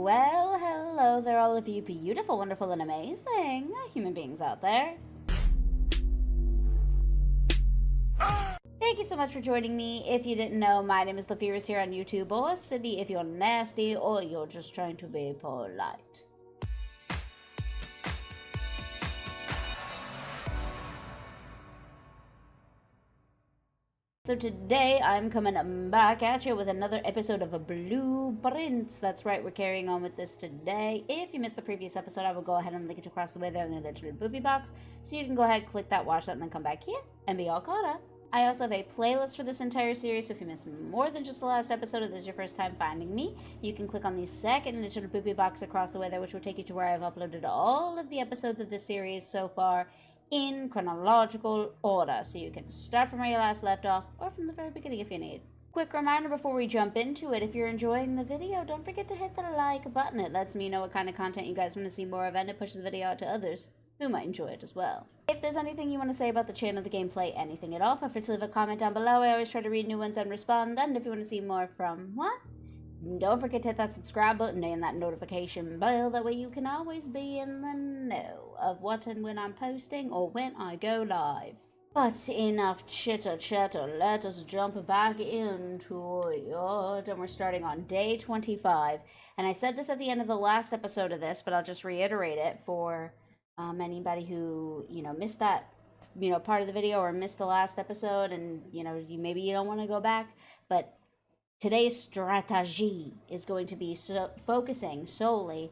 Well, hello there, all of you beautiful, wonderful, and amazing human beings out there. Thank you so much for joining me. If you didn't know, my name is LaFearus here on YouTube, or Cindy if you're nasty, or you're just trying to be polite. So today I'm coming back at you with another episode of Blueprints. That's right, we're carrying on with this today. If you missed the previous episode, I will go ahead and link it across the way there in the digital booby box. So you can go ahead, click that, watch that, and then come back here and be all caught up. I also have a playlist for this entire series, so if you missed more than just the last episode, or this is your first time finding me, you can click on the second digital booby box across the way there, which will take you to where I've uploaded all of the episodes of this series so far, in chronological order, so you can start from where you last left off or from the very beginning if you need. Quick reminder before we jump into it, if you're enjoying the video, don't forget to hit the like button. It lets me know what kind of content you guys want to see more of, and it pushes the video out to others who might enjoy it as well. If there's anything you want to say about the channel, the gameplay, anything at all, feel free to leave a comment down below. I always try to read new ones and respond, and if you want to see more from what? Don't forget to hit that subscribe button and that notification bell. That way you can always be in the know of what and when I'm posting or when I go live. But enough chitter chatter. Let us jump back into it. And we're starting on day 25. And I said this at the end of the last episode of this, but I'll just reiterate it for anybody who, missed that, part of the video or missed the last episode and, maybe you don't want to go back. But today's strategy is going to be focusing solely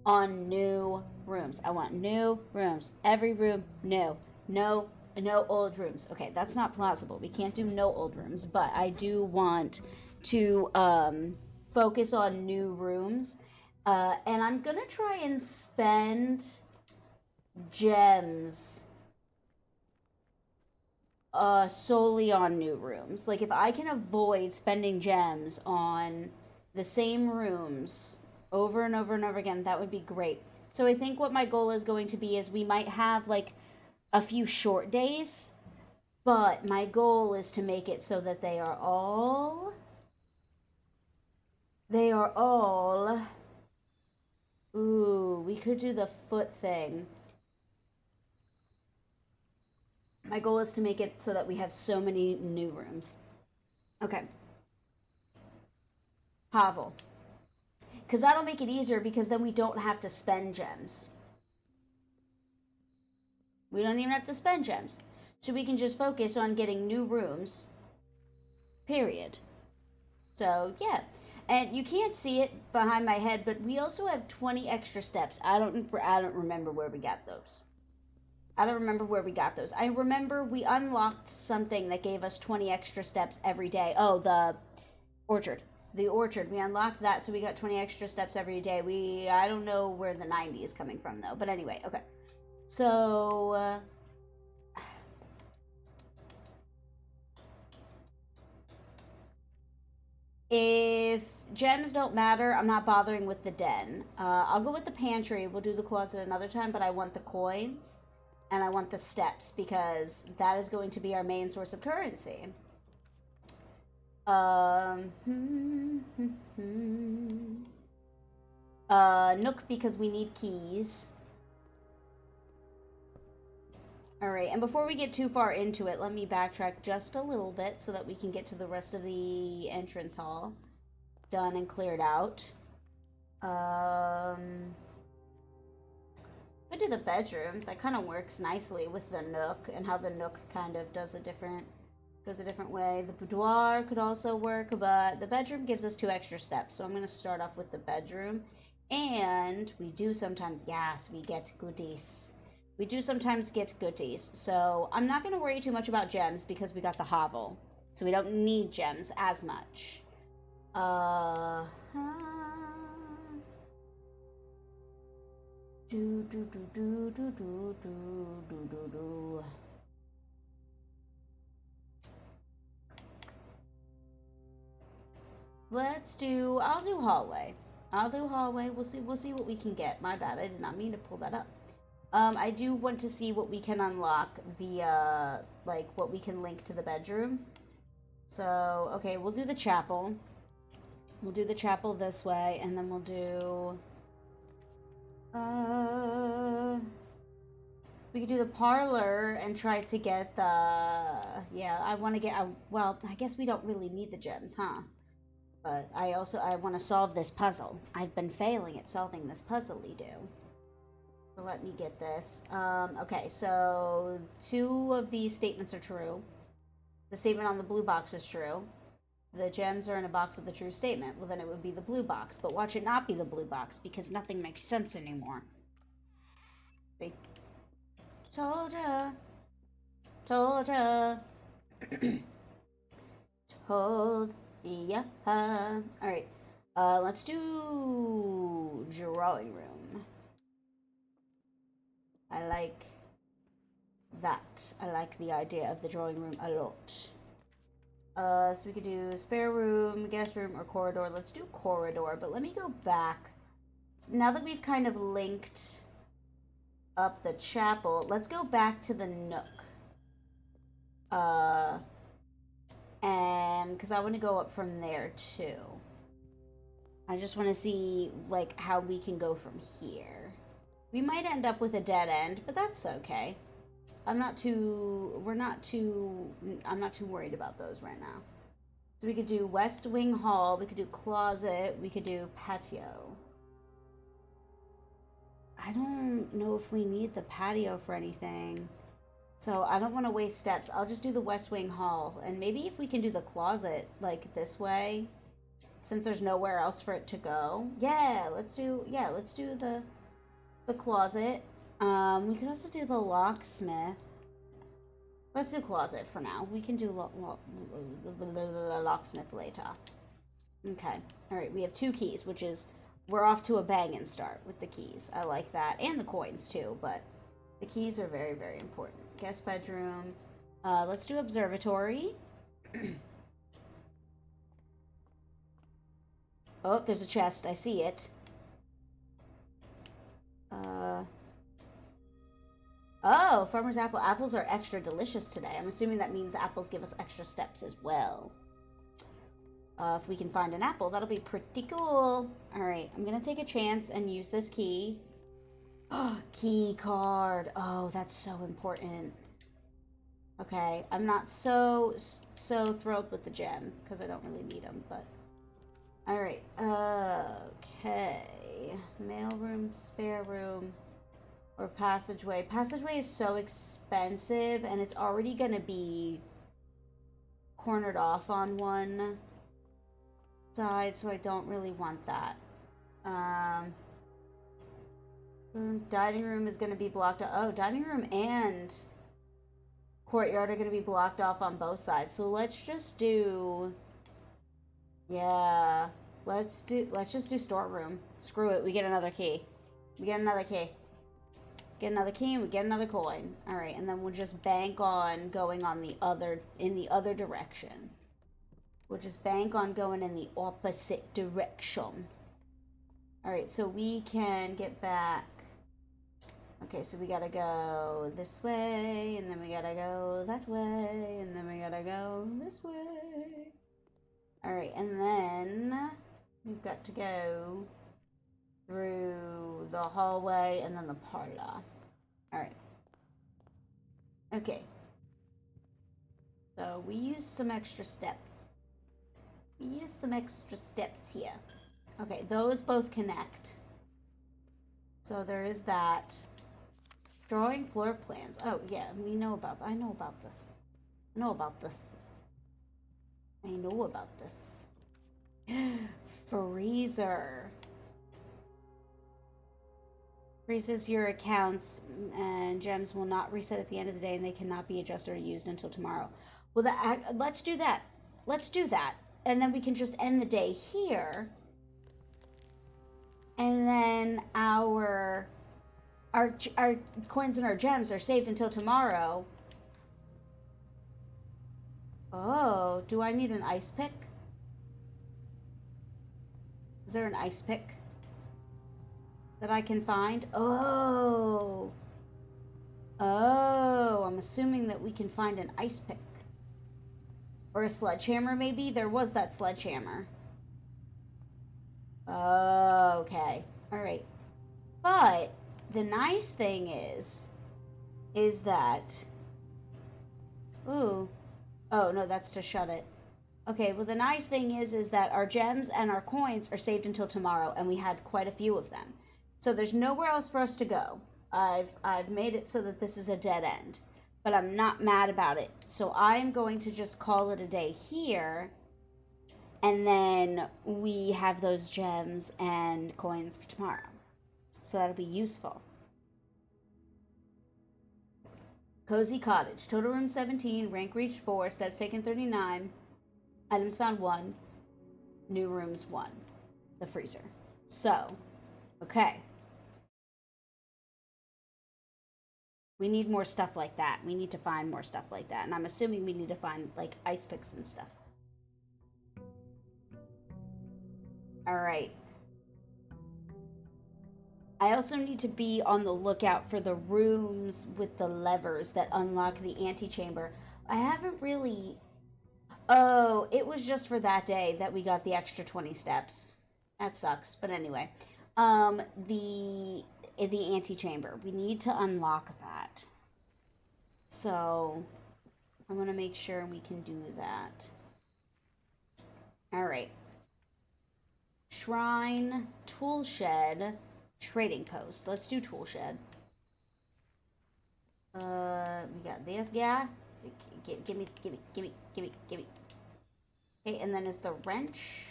on new rooms. I want new rooms. Every room, new. No old rooms. Okay, that's not plausible. We can't do no old rooms, but I do want to focus on new rooms. And I'm going to try and spend gems solely on new rooms. Like, if I can avoid spending gems on the same rooms over and over and over again, that would be great. So I think what my goal is going to be is we might have like a few short days, but my goal is to make it so that they are all ooh, we could do the foot thing. My goal is to make it so that we have so many new rooms. Okay. Hovel. Because that'll make it easier, because then we don't have to spend gems. We don't even have to spend gems. So we can just focus on getting new rooms. Period. So, yeah. And you can't see it behind my head, but we also have 20 extra steps. I don't remember where we got those. I remember we unlocked something that gave us 20 extra steps every day. Oh, the orchard. The orchard. We unlocked that, so we got 20 extra steps every day. I don't know where the 90 is coming from, though. But anyway, okay. So, if gems don't matter, I'm not bothering with the den. I'll go with the pantry. We'll do the closet another time, but I want the coins. And I want the steps, because that is going to be our main source of currency. Nook, because we need keys. Alright, and before we get too far into it, let me backtrack just a little bit so that we can get to the rest of the entrance hall done and cleared out. I do the bedroom. That kind of works nicely with the nook, and how the nook kind of goes a different way. The boudoir could also work, but the bedroom gives us 2 extra steps. So I'm going to start off with the bedroom. And we do sometimes, yes, we get goodies. We do sometimes get goodies. So I'm not going to worry too much about gems, because we got the hovel. So we don't need gems as much. I'll do hallway. We'll see what we can get. My bad, I did not mean to pull that up. I do want to see what we can unlock via, like, what we can link to the bedroom. So, okay, we'll do the chapel. We'll do the chapel this way, and then we'll do... we could do the parlor and try to get the... Yeah, I want to get... well, I guess we don't really need the gems, huh? But I want to solve this puzzle. I've been failing at solving this puzzle-y do. So let me get this. Okay, so 2 of these statements are true. The statement on the blue box is true. The gems are in a box with a true statement. Well, then it would be the blue box. But watch it not be the blue box, because nothing makes sense anymore. See? Told ya. Told ya. Told ya. Alright. Let's do drawing room. I like that. I like the idea of the drawing room a lot. So we could do spare room, guest room, or corridor. Let's do corridor, but let me go back. Now that we've kind of linked up the chapel, let's go back to the nook. And because I want to go up from there too. I just want to see like how we can go from here. We might end up with a dead end, but that's okay. I'm not too worried about those right now. So we could do West Wing Hall, we could do closet, we could do patio. I don't know if we need the patio for anything. So I don't want to waste steps. I'll just do the West Wing Hall. And maybe if we can do the closet like this way, since there's nowhere else for it to go. Yeah, let's do the closet. We could also do the locksmith. Let's do closet for now. We can do locksmith later. Okay. Alright, we have 2 keys, which is... We're off to a banging start with the keys. I like that. And the coins, too, but... The keys are very, very important. Guest bedroom. Let's do observatory. Oh, there's a chest. I see it. Oh, farmer's apple. Apples are extra delicious today. I'm assuming that means apples give us extra steps as well. If we can find an apple, that'll be pretty cool. Alright, I'm gonna take a chance and use this key. Key card. Oh, that's so important. Okay, I'm not so thrilled with the gem, because I don't really need them, but... Alright, okay. Mailroom, spare room... Or passageway. Passageway is so expensive, and it's already gonna be cornered off on one side, so I don't really want that. Dining room is gonna be blocked off. Oh, dining room and courtyard are gonna be blocked off on both sides. So let's just do... Yeah. Let's just do storeroom. Screw it, we get another key. We get another key. Get another key and we get another coin. Alright, and then we'll just bank on going on in the other direction. We'll just bank on going in the opposite direction. Alright, so we can get back. Okay, so we gotta go this way, and then we gotta go that way, and then we gotta go this way. Alright, and then we've got to go through the hallway and then the parlor. Alright. Okay. So we used some extra steps. We used some extra steps here. Okay, those both connect. So there is that. Drawing floor plans. Oh, yeah, we know about I know about this. I know about this. I know about this. Freezer. Freezes your accounts, and gems will not reset at the end of the day, and they cannot be adjusted or used until tomorrow. Well, let's do that. Let's do that. And then we can just end the day here. And then our coins and our gems are saved until tomorrow. Oh, do I need an ice pick? Is there an ice pick that I can find? Oh, I'm assuming that we can find an ice pick. Or a sledgehammer, maybe? There was that sledgehammer. Okay. All right. But the nice thing is that, ooh, oh no, that's to shut it. Okay, well the nice thing is that our gems and our coins are saved until tomorrow, and we had quite a few of them. So there's nowhere else for us to go. I've made it so that this is a dead end, but I'm not mad about it. So I'm going to just call it a day here, and then we have those gems and coins for tomorrow. So that'll be useful. Cozy Cottage. Total room 17. Rank reached 4. Steps taken 39. Items found 1. New rooms 1. The freezer. So, okay. We need more stuff like that. We need to find more stuff like that. And I'm assuming we need to find, like, ice picks and stuff. Alright. I also need to be on the lookout for the rooms with the levers that unlock the antechamber. I haven't really... Oh, it was just for that day that we got the extra 20 steps. That sucks, but anyway. The antechamber. We need to unlock that. So, I want to make sure we can do that. Alright. Shrine, tool shed, trading post. Let's do tool shed. We got this guy. Give me. Okay, and then is the wrench.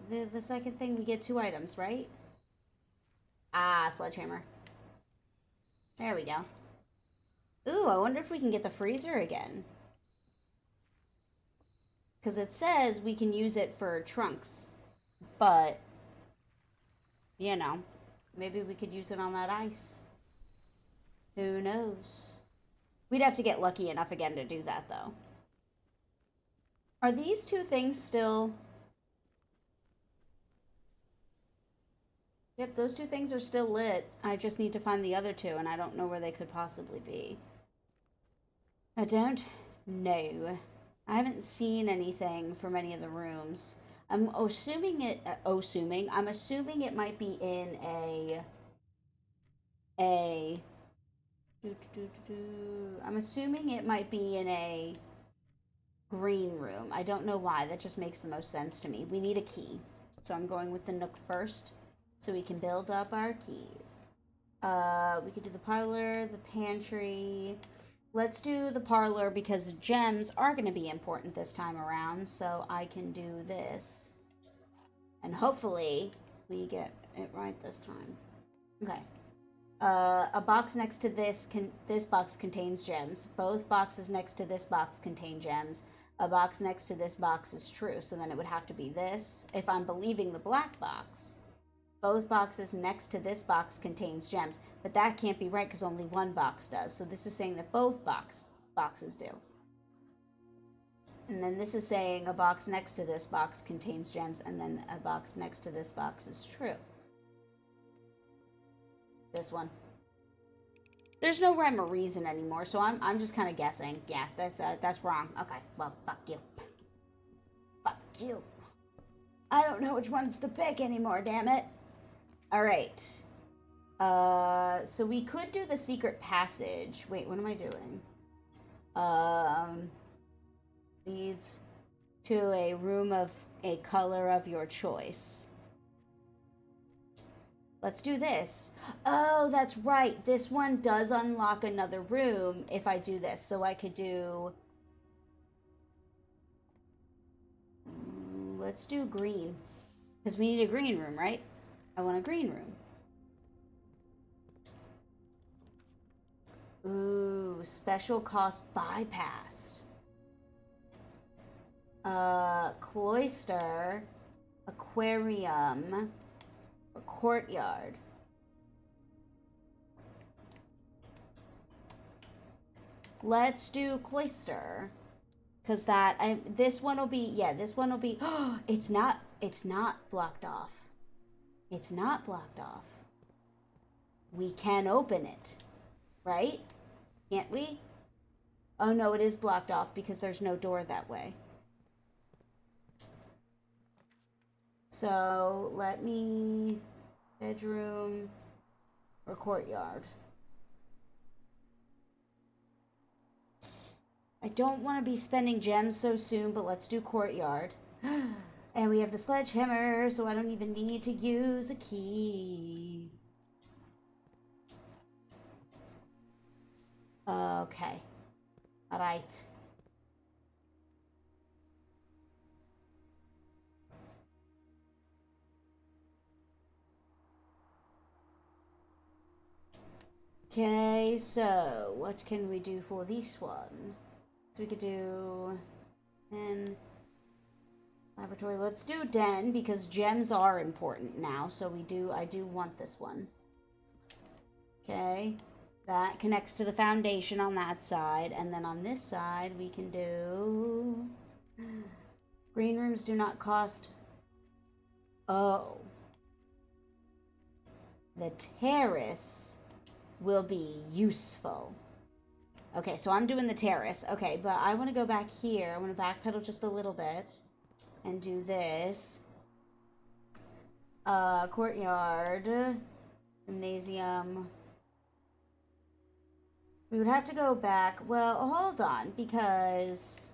The second thing, we get 2 items, right? Ah, sledgehammer. There we go. Ooh, I wonder if we can get the freezer again. Because it says we can use it for trunks. But, you know, maybe we could use it on that ice. Who knows? We'd have to get lucky enough again to do that, though. Are these 2 things still... Yep, those 2 things are still lit. I just need to find the other 2, and I don't know where they could possibly be. I don't know. I haven't seen anything from any of the rooms. I'm assuming it... I'm assuming it might be in I'm assuming it might be in a green room. I don't know why. That just makes the most sense to me. We need a key. So I'm going with the nook first so we can build up our keys. We could do the parlor, the pantry. Let's do the parlor because gems are going to be important this time around. So I can do this. And hopefully we get it right this time. Okay. A box next to this box contains gems. Both boxes next to this box contain gems. A box next to this box is true, so then it would have to be this. If I'm believing the black box, both boxes next to this box contains gems. But that can't be right because only one box does. So this is saying that both boxes do. And then this is saying a box next to this box contains gems, and then a box next to this box is true. This one. There's no rhyme or reason anymore, so I'm just kind of guessing. Yeah, that's wrong. Okay, well, fuck you. Fuck you. I don't know which one's to pick anymore, damn it. Alright. So we could do the secret passage. Wait, what am I doing? Leads to a room of a color of your choice. Let's do this. Oh, that's right. This one does unlock another room if I do this. So I could do... Let's do green. Because we need a green room, right? I want a green room. Ooh, special cost bypassed. Cloister, aquarium, or courtyard. Let's do cloister, because this one will be, yeah, this one will be, it's not blocked off. It's not blocked off. We can open it, right? Can't we? Oh no, it is blocked off because there's no door that way. So let me bedroom or courtyard. I don't want to be spending gems so soon, but let's do courtyard. And we have the sledgehammer, so I don't even need to use a key. Okay. Alright. Okay, so what can we do for this one? So we could do den, laboratory. Let's do den because gems are important now. So I do want this one. Okay, that connects to the foundation on that side, and then on this side we can do green rooms do not cost. Oh, the terrace will be useful. Okay, so I'm doing the terrace. Okay, but I want to go back here. I want to backpedal just a little bit and do this. Courtyard, gymnasium. We would have to go back. Well, hold on, because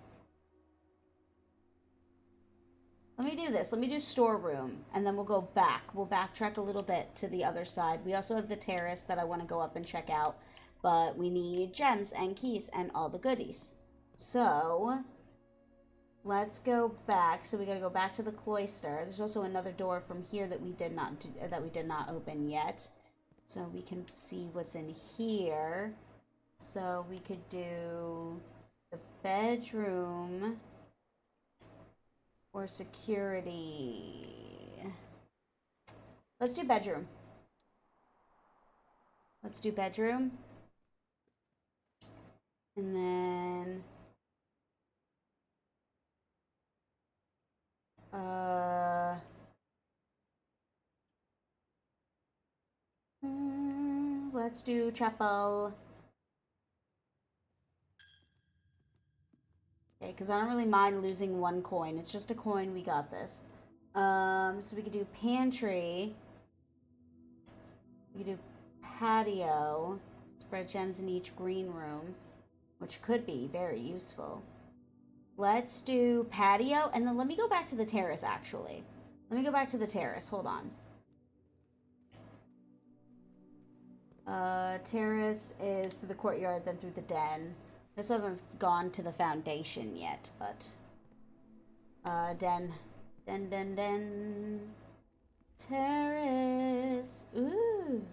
let me do this. Let me do storeroom, and then we'll go back. We'll backtrack a little bit to the other side. We also have the terrace that I want to go up and check out. But we need gems and keys and all the goodies. So let's go back. So we gotta go back to the cloister. There's also another door from here that we did not open yet. So we can see what's in here. So we could do the bedroom or security. Let's do bedroom. Let's do bedroom. And then let's do chapel. Okay, because I don't really mind losing one coin. It's just a coin. We got this. So we could do pantry. We could do patio. Spread gems in each green room, which could be very useful. Let's do patio, and then let me go back to the terrace, actually. Let me go back to the terrace. Hold on. Terrace is through the courtyard, then through the den. I still haven't gone to the foundation yet, but... den. Den. Terrace. Ooh.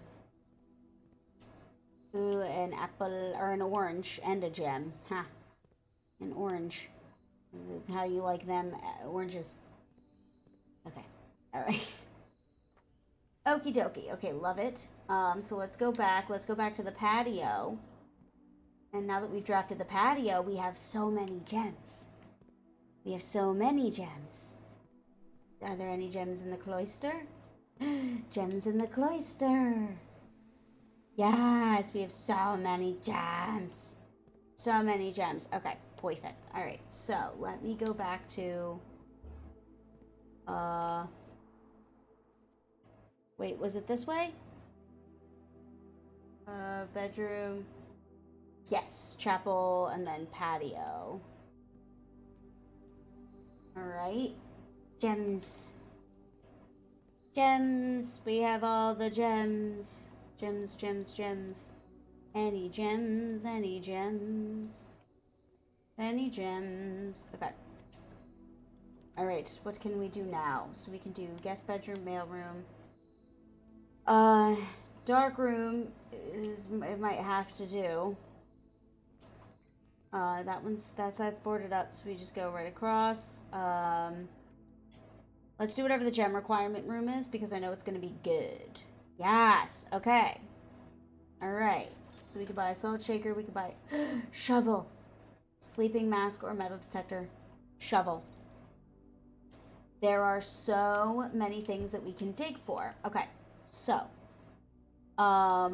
Ooh, an apple, or an orange, and a gem. Ha. An orange. How you like them oranges. Okay. Alright. Okie dokie. Okay, love it. So let's go back. Let's go back to the patio. And now that we've drafted the patio, we have so many gems. We have so many gems. Are there any gems in the cloister? Gems in the cloister. Yes, we have so many gems. So many gems. Okay, perfect. Alright, so let me go back to... Wait, was it this way? Bedroom. Yes, chapel, and then patio. Alright. Gems. Gems. We have all the gems. Gems. Any gems, any gems. Any gems. Okay. Alright, what can we do now? So we can do guest bedroom, mailroom. Dark room is, it might have to do. That side's boarded up, so we just go right across. Let's do whatever the gem requirement room is, because I know it's going to be good. Yes, okay. Alright, so we could buy a salt shaker, we could buy shovel, sleeping mask, or metal detector. Shovel. There are so many things that we can dig for. Okay, so I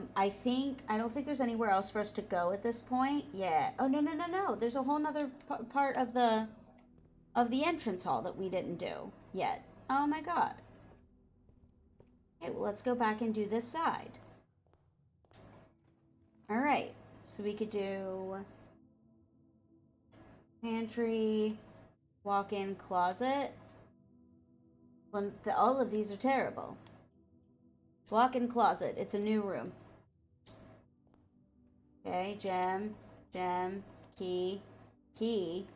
don't think there's anywhere else for us to go at this point. Yeah. Oh, no. There's a whole nother part of the entrance hall that we didn't do yet. Oh my god. Okay, well, let's go back and do this side. Alright, so we could do pantry, walk-in closet. Well, all of these are terrible. Walk-in closet, it's a new room. Okay, gem, key, key.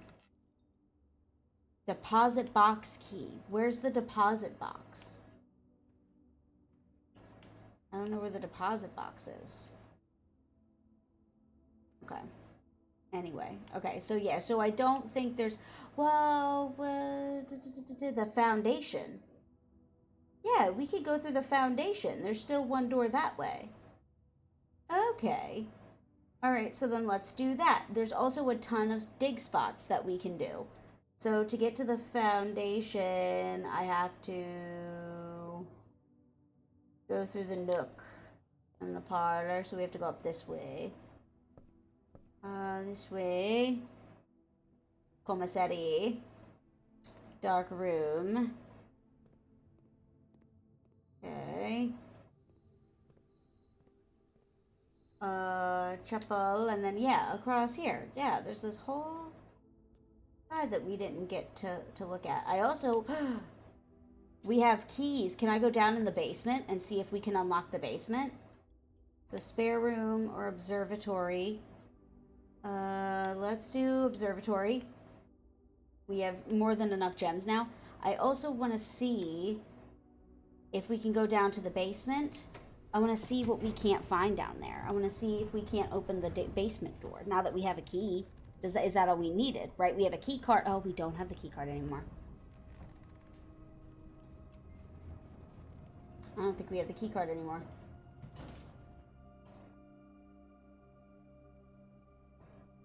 Deposit box key. Where's the deposit box? I don't know where the deposit box is. Okay. Anyway, okay, so yeah, so I don't think there's, well, the foundation. Yeah, we could go through the foundation. There's still one door that way. Okay. Alright, so then let's do that. There's also a ton of dig spots that we can do. So to get to the foundation, I have to go through the nook and the parlor, so we have to go up this way. This way. Commissary. Dark room. Okay. Chapel, and then, yeah, across here. Yeah, there's this whole side that we didn't get to look at. I also... we have keys. Can I go down in the basement and see if we can unlock the basement? So spare room or observatory. Let's do observatory. We have more than enough gems now. I also want to see if we can go down to the basement. I want to see what we can't find down there. I want to see if we can't open the basement door now that we have a key. Is that all we needed, right? We have a key card. Oh, we don't have the key card anymore. I don't think we have the key card anymore.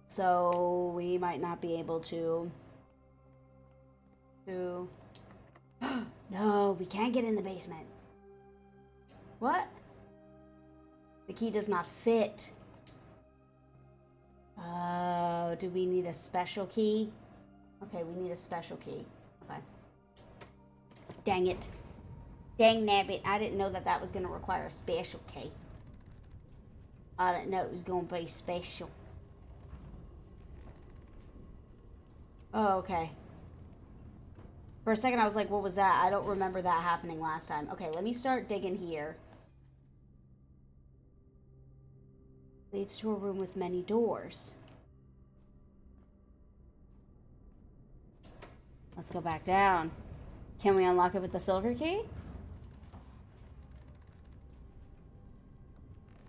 So we might not be able to... No, we can't get in the basement. What? The key does not fit. Oh, do we need a special key? Okay, we need a special key. Okay. Dang it. Dang nabbit. I didn't know that was going to require a special key. I didn't know it was going to be special. Oh, okay. For a second, I was like, what was that? I don't remember that happening last time. Okay, let me start digging here. Leads to a room with many doors. Let's go back down. Can we unlock it with the silver key?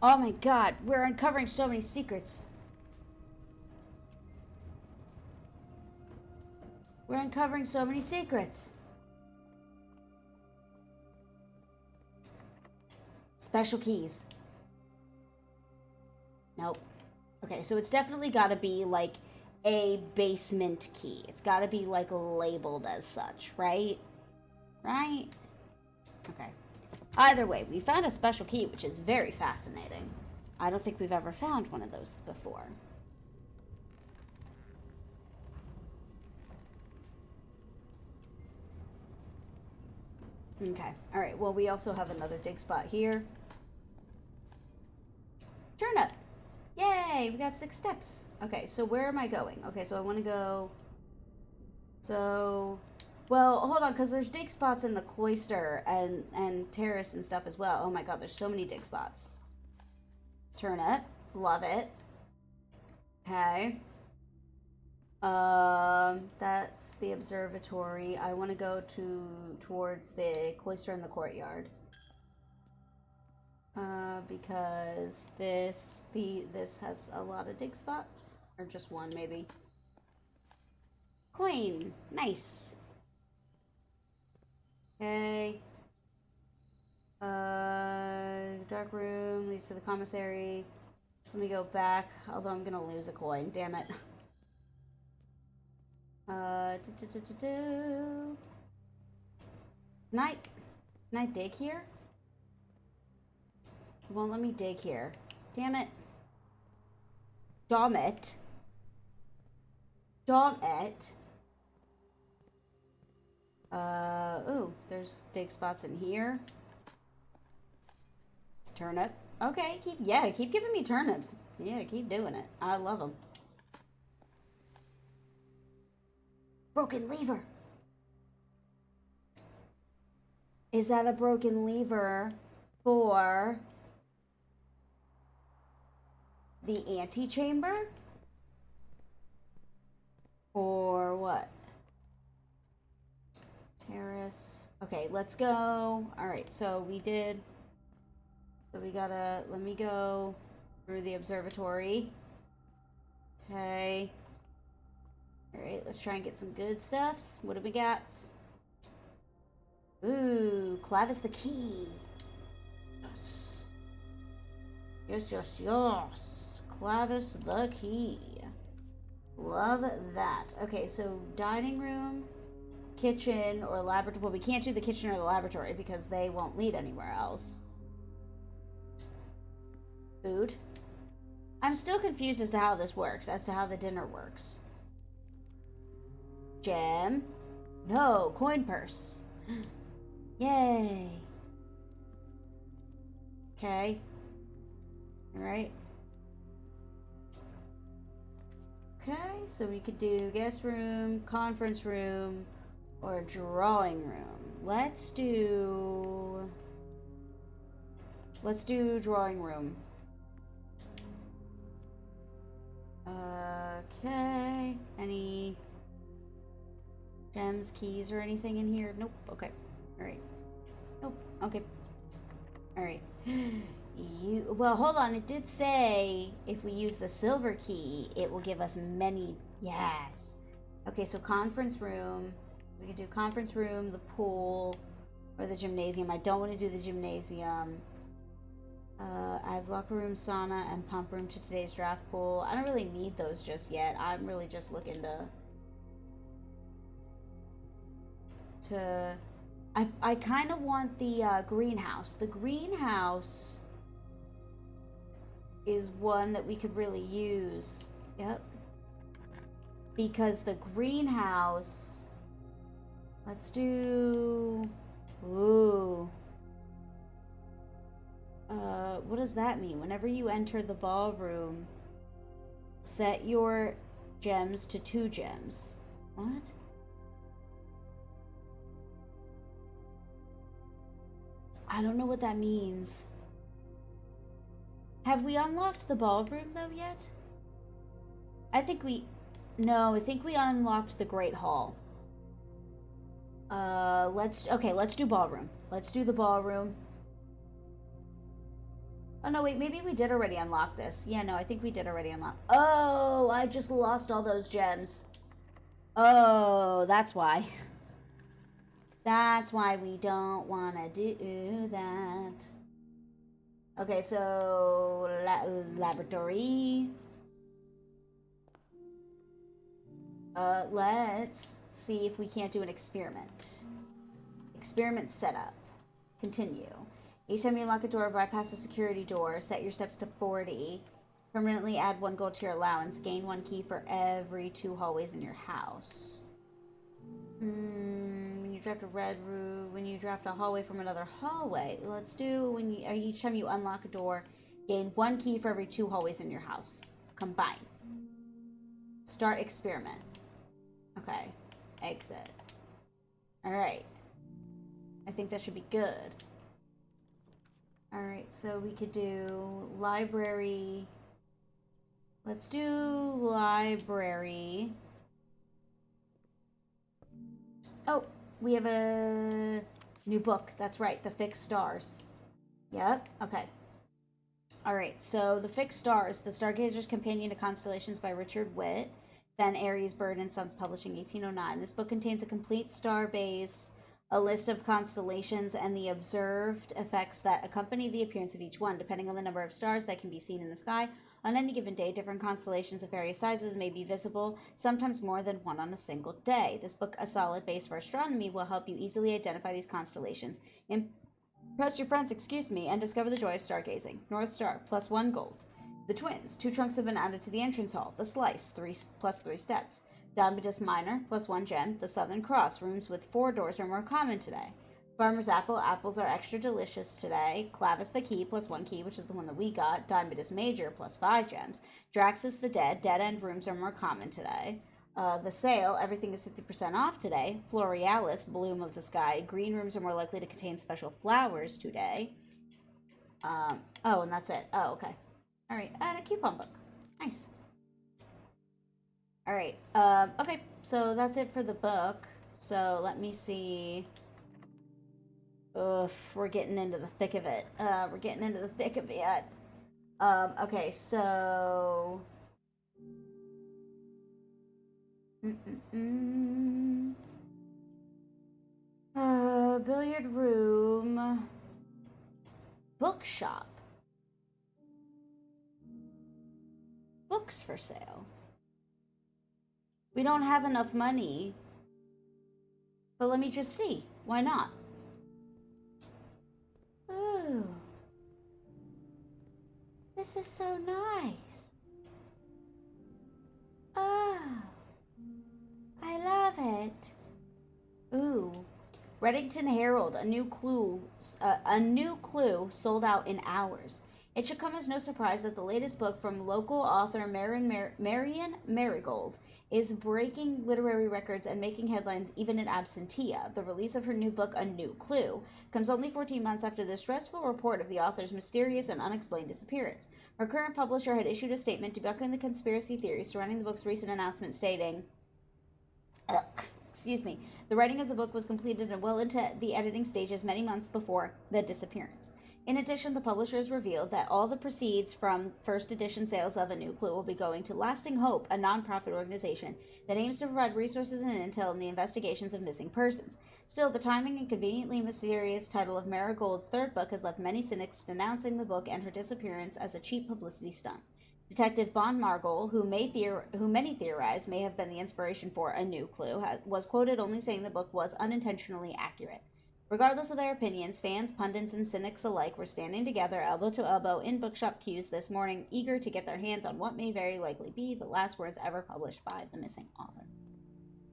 Oh my god, we're uncovering so many secrets. We're uncovering so many secrets. Special keys. Nope. Okay, so it's definitely got to be like a basement key. It's got to be like labeled as such, right? Right? Okay. Either way, we found a special key, which is very fascinating. I don't think we've ever found one of those before. Okay. Alright, well, we also have another dig spot here. Turnip! Yay! We got 6 steps. Okay, so where am I going? Okay, so I want to go... So... Well, hold on, because there's dig spots in the cloister and terrace and stuff as well. Oh my god, there's so many dig spots. Turnip. Love it. Okay. That's the observatory. I want to go towards the cloister and the courtyard. Because this has a lot of dig spots. Or just one, maybe. Coin! Nice! Okay. Dark room leads to the commissary. So let me go back, although I'm gonna lose a coin, damn it. Can I dig here? It won't let me dig here. Damn it. Damn it. Damn it. Ooh, there's dig spots in here. Turnip. Okay, keep giving me turnips. Yeah, keep doing it. I love them. Broken lever. Is that a broken lever for the antechamber? Or what? Terrace. Okay, let's go. Alright, so we did. So we gotta. Let me go through the observatory. Okay. Alright, let's try and get some good stuffs. What do we got? Ooh, Clavis the key. Yes. Clavis the key. Love that. Okay, so dining room, kitchen, or laboratory. Well, we can't do the kitchen or the laboratory because they won't lead anywhere else. Food. I'm still confused as to how this works, as to how the dinner works. Gem. No, coin purse. Yay. Okay. Alright. Okay, so we could do guest room, conference room, or drawing room. Let's do drawing room. Okay. Any gems, keys, or anything in here? Nope. Okay. Alright. Nope. Okay. Alright. Well, hold on. It did say if we use the silver key, it will give us many. Yes. Okay, so conference room. We can do conference room, the pool, or the gymnasium. I don't want to do the gymnasium. Adds locker room, sauna, and pump room to today's draft pool. I don't really need those just yet. I'm really just looking to I kind of want the greenhouse. The greenhouse is one that we could really use. Yep. Because the greenhouse, let's do, ooh. What does that mean? Whenever you enter the ballroom, set your gems to 2 gems. What? I don't know what that means. Have we unlocked the ballroom though yet? I think we unlocked the Great Hall. Let's do ballroom. Let's do the ballroom. Oh no, wait, maybe we did already unlock this. Yeah, no, I think we did already unlock. Oh, I just lost all those gems. Oh, that's why. That's why we don't want to do that. Okay, so laboratory. Let's see if we can't do an experiment. Experiment setup. Continue. Each time you lock a door or bypass a security door, set your steps to 40. Permanently add 1 gold to your allowance. Gain 1 key for every 2 hallways in your house. When you draft a hallway from another hallway. Let's do each time you unlock a door, gain 1 key for every 2 hallways in your house. Combine. Start experiment. Okay. Exit. Alright. I think that should be good. Alright, so we could do library. Let's do library. Oh, we have a new book. That's right, The Fixed Stars. Yep, okay. Alright, so The Fixed Stars, The Stargazer's Companion to Constellations by Richard Witt. Ben Aries, Bird and Sons Publishing, 1809. This book contains a complete star base, a list of constellations, and the observed effects that accompany the appearance of each one. Depending on the number of stars that can be seen in the sky on any given day, different constellations of various sizes may be visible, sometimes more than one on a single day. This book, a solid base for astronomy, will help you easily identify these constellations, impress your friends, and discover the joy of stargazing. North Star, +1 gold. The Twins, 2 trunks have been added to the entrance hall. The Slice, 3 +3 steps. Diamondus Minor, +1 gem. The Southern Cross, rooms with 4 doors are more common today. Farmer's Apple. Apples are extra delicious today. Clavis the Key plus 1 key, which is the one that we got. Diamond is major plus 5 gems. Drax is the Dead. Dead end rooms are more common today. The sale. Everything is 50% off today. Florealis, bloom of the sky. Green rooms are more likely to contain special flowers today. Oh, and that's it. Oh, okay. All right. And a coupon book. Nice. All right. Okay. So that's it for the book. So let me see. Oof, we're getting into the thick of it. We're getting into the thick of it. Okay, so... billiard room. Bookshop. Books for sale. We don't have enough money. But let me just see. Why not? Ooh. This is so nice. Oh. I love it. Ooh. Reddington Herald, a new clue sold out in hours. It should come as no surprise that the latest book from local author Marian Marigold is breaking literary records and making headlines even in absentia. The release of her new book, A New Clue, comes only 14 months after the stressful report of the author's mysterious and unexplained disappearance. Her current publisher had issued a statement debunking the conspiracy theories surrounding the book's recent announcement stating, excuse me, the writing of the book was completed and well into the editing stages many months before the disappearance. In addition, the publisher has revealed that all the proceeds from first edition sales of A New Clue will be going to Lasting Hope, a nonprofit organization that aims to provide resources and intel in the investigations of missing persons. Still, the timing and conveniently mysterious title of Marigold's third book has left many cynics denouncing the book and her disappearance as a cheap publicity stunt. Detective Bon Margol, who many theorize may have been the inspiration for A New Clue, was quoted only saying the book was unintentionally accurate. Regardless of their opinions, fans, pundits, and cynics alike were standing together elbow to elbow in bookshop queues this morning, eager to get their hands on what may very likely be the last words ever published by the missing author.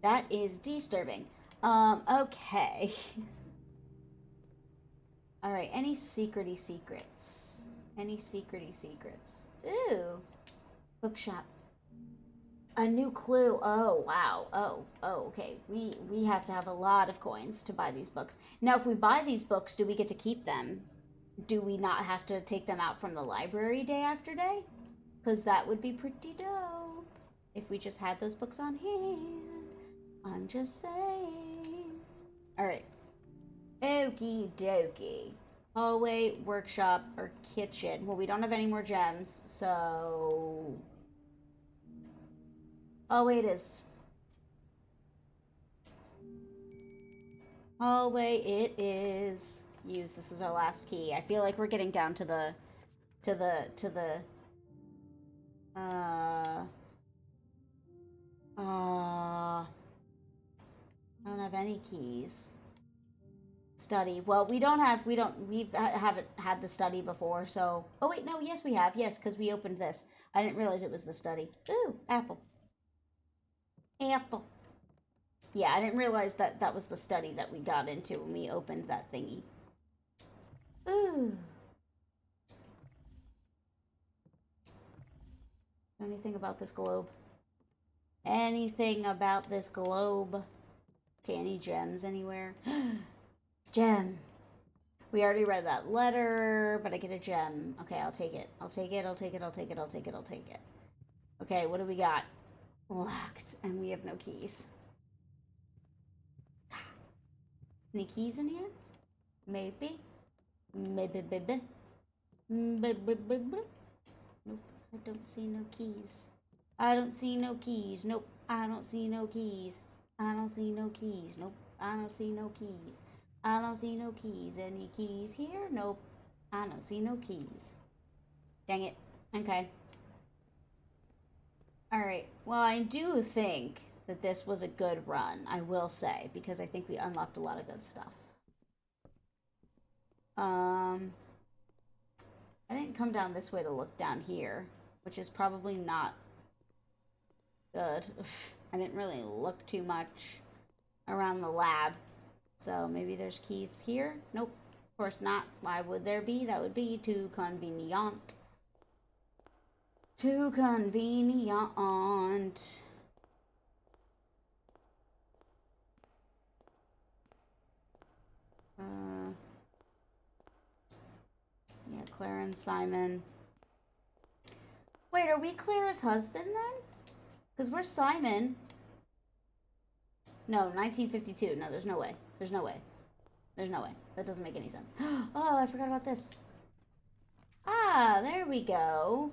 That is disturbing. Okay. Alright, any secrety secrets? Any secrety secrets? Ooh. Bookshop. A New Clue. Oh, wow. Oh, okay. We have to have a lot of coins to buy these books. Now, if we buy these books, do we get to keep them? Do we not have to take them out from the library day after day? Because that would be pretty dope if we just had those books on hand. I'm just saying. Alright. Okie dokie. Hallway, workshop, or kitchen. Well, we don't have any more gems, so... Hallway it is. Hallway it is. Use. This is our last key. I feel like we're getting down to the... I don't have any keys. Study. Well, we haven't had the study before, so... Oh, wait, no, yes, we have. Yes, because we opened this. I didn't realize it was the study. Ooh, apple. Apple. Yeah, I didn't realize that that was the study that we got into when we opened that thingy. Ooh. Anything about this globe? Anything about this globe? Okay, any gems anywhere? Gem. We already read that letter, but I get a gem. Okay, I'll take it. I'll take it, I'll take it, I'll take it, I'll take it, I'll take it. Okay, what do we got? Locked, and we have no keys. Any keys in here? Maybe. Maybe, baby. Maybe, baby. Nope, I don't see no keys. I don't see no keys. Nope, I don't see no keys. I don't see no keys. Nope, I don't see no keys. I don't see no keys. Any keys here? Nope, I don't see no keys. Dang it. Okay. Alright, well, I do think that this was a good run, I will say, because I think we unlocked a lot of good stuff. I didn't come down this way to look down here, which is probably not good. I didn't really look too much around the lab. So maybe there's keys here? Nope. Of course not. Why would there be? That would be too convenient. Too convenient. Yeah, Claire and Simon. Wait, are we Claire's husband then? Because we're Simon. No, 1952. No, there's no way. There's no way. There's no way. That doesn't make any sense. Oh, I forgot about this. Ah, there we go.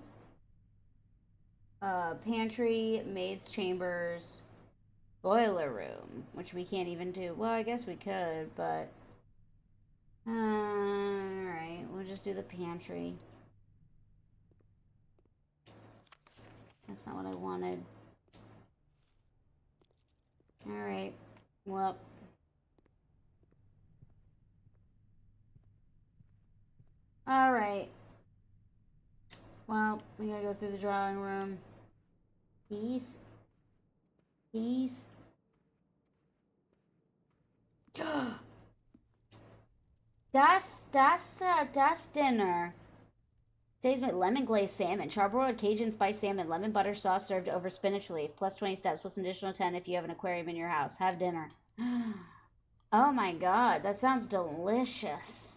Pantry, maid's chambers, boiler room, which we can't even do. Well, I guess we could, but... Alright, we'll just do the pantry. That's not what I wanted. Alright, well... Alright. Well, we gotta go through the drawing room. Keys? Keys? That's dinner. Today's made lemon glazed salmon, charbroiled Cajun spice salmon, lemon butter sauce served over spinach leaf, plus 20 steps, plus an additional 10 if you have an aquarium in your house. Have dinner. Oh my god, that sounds delicious.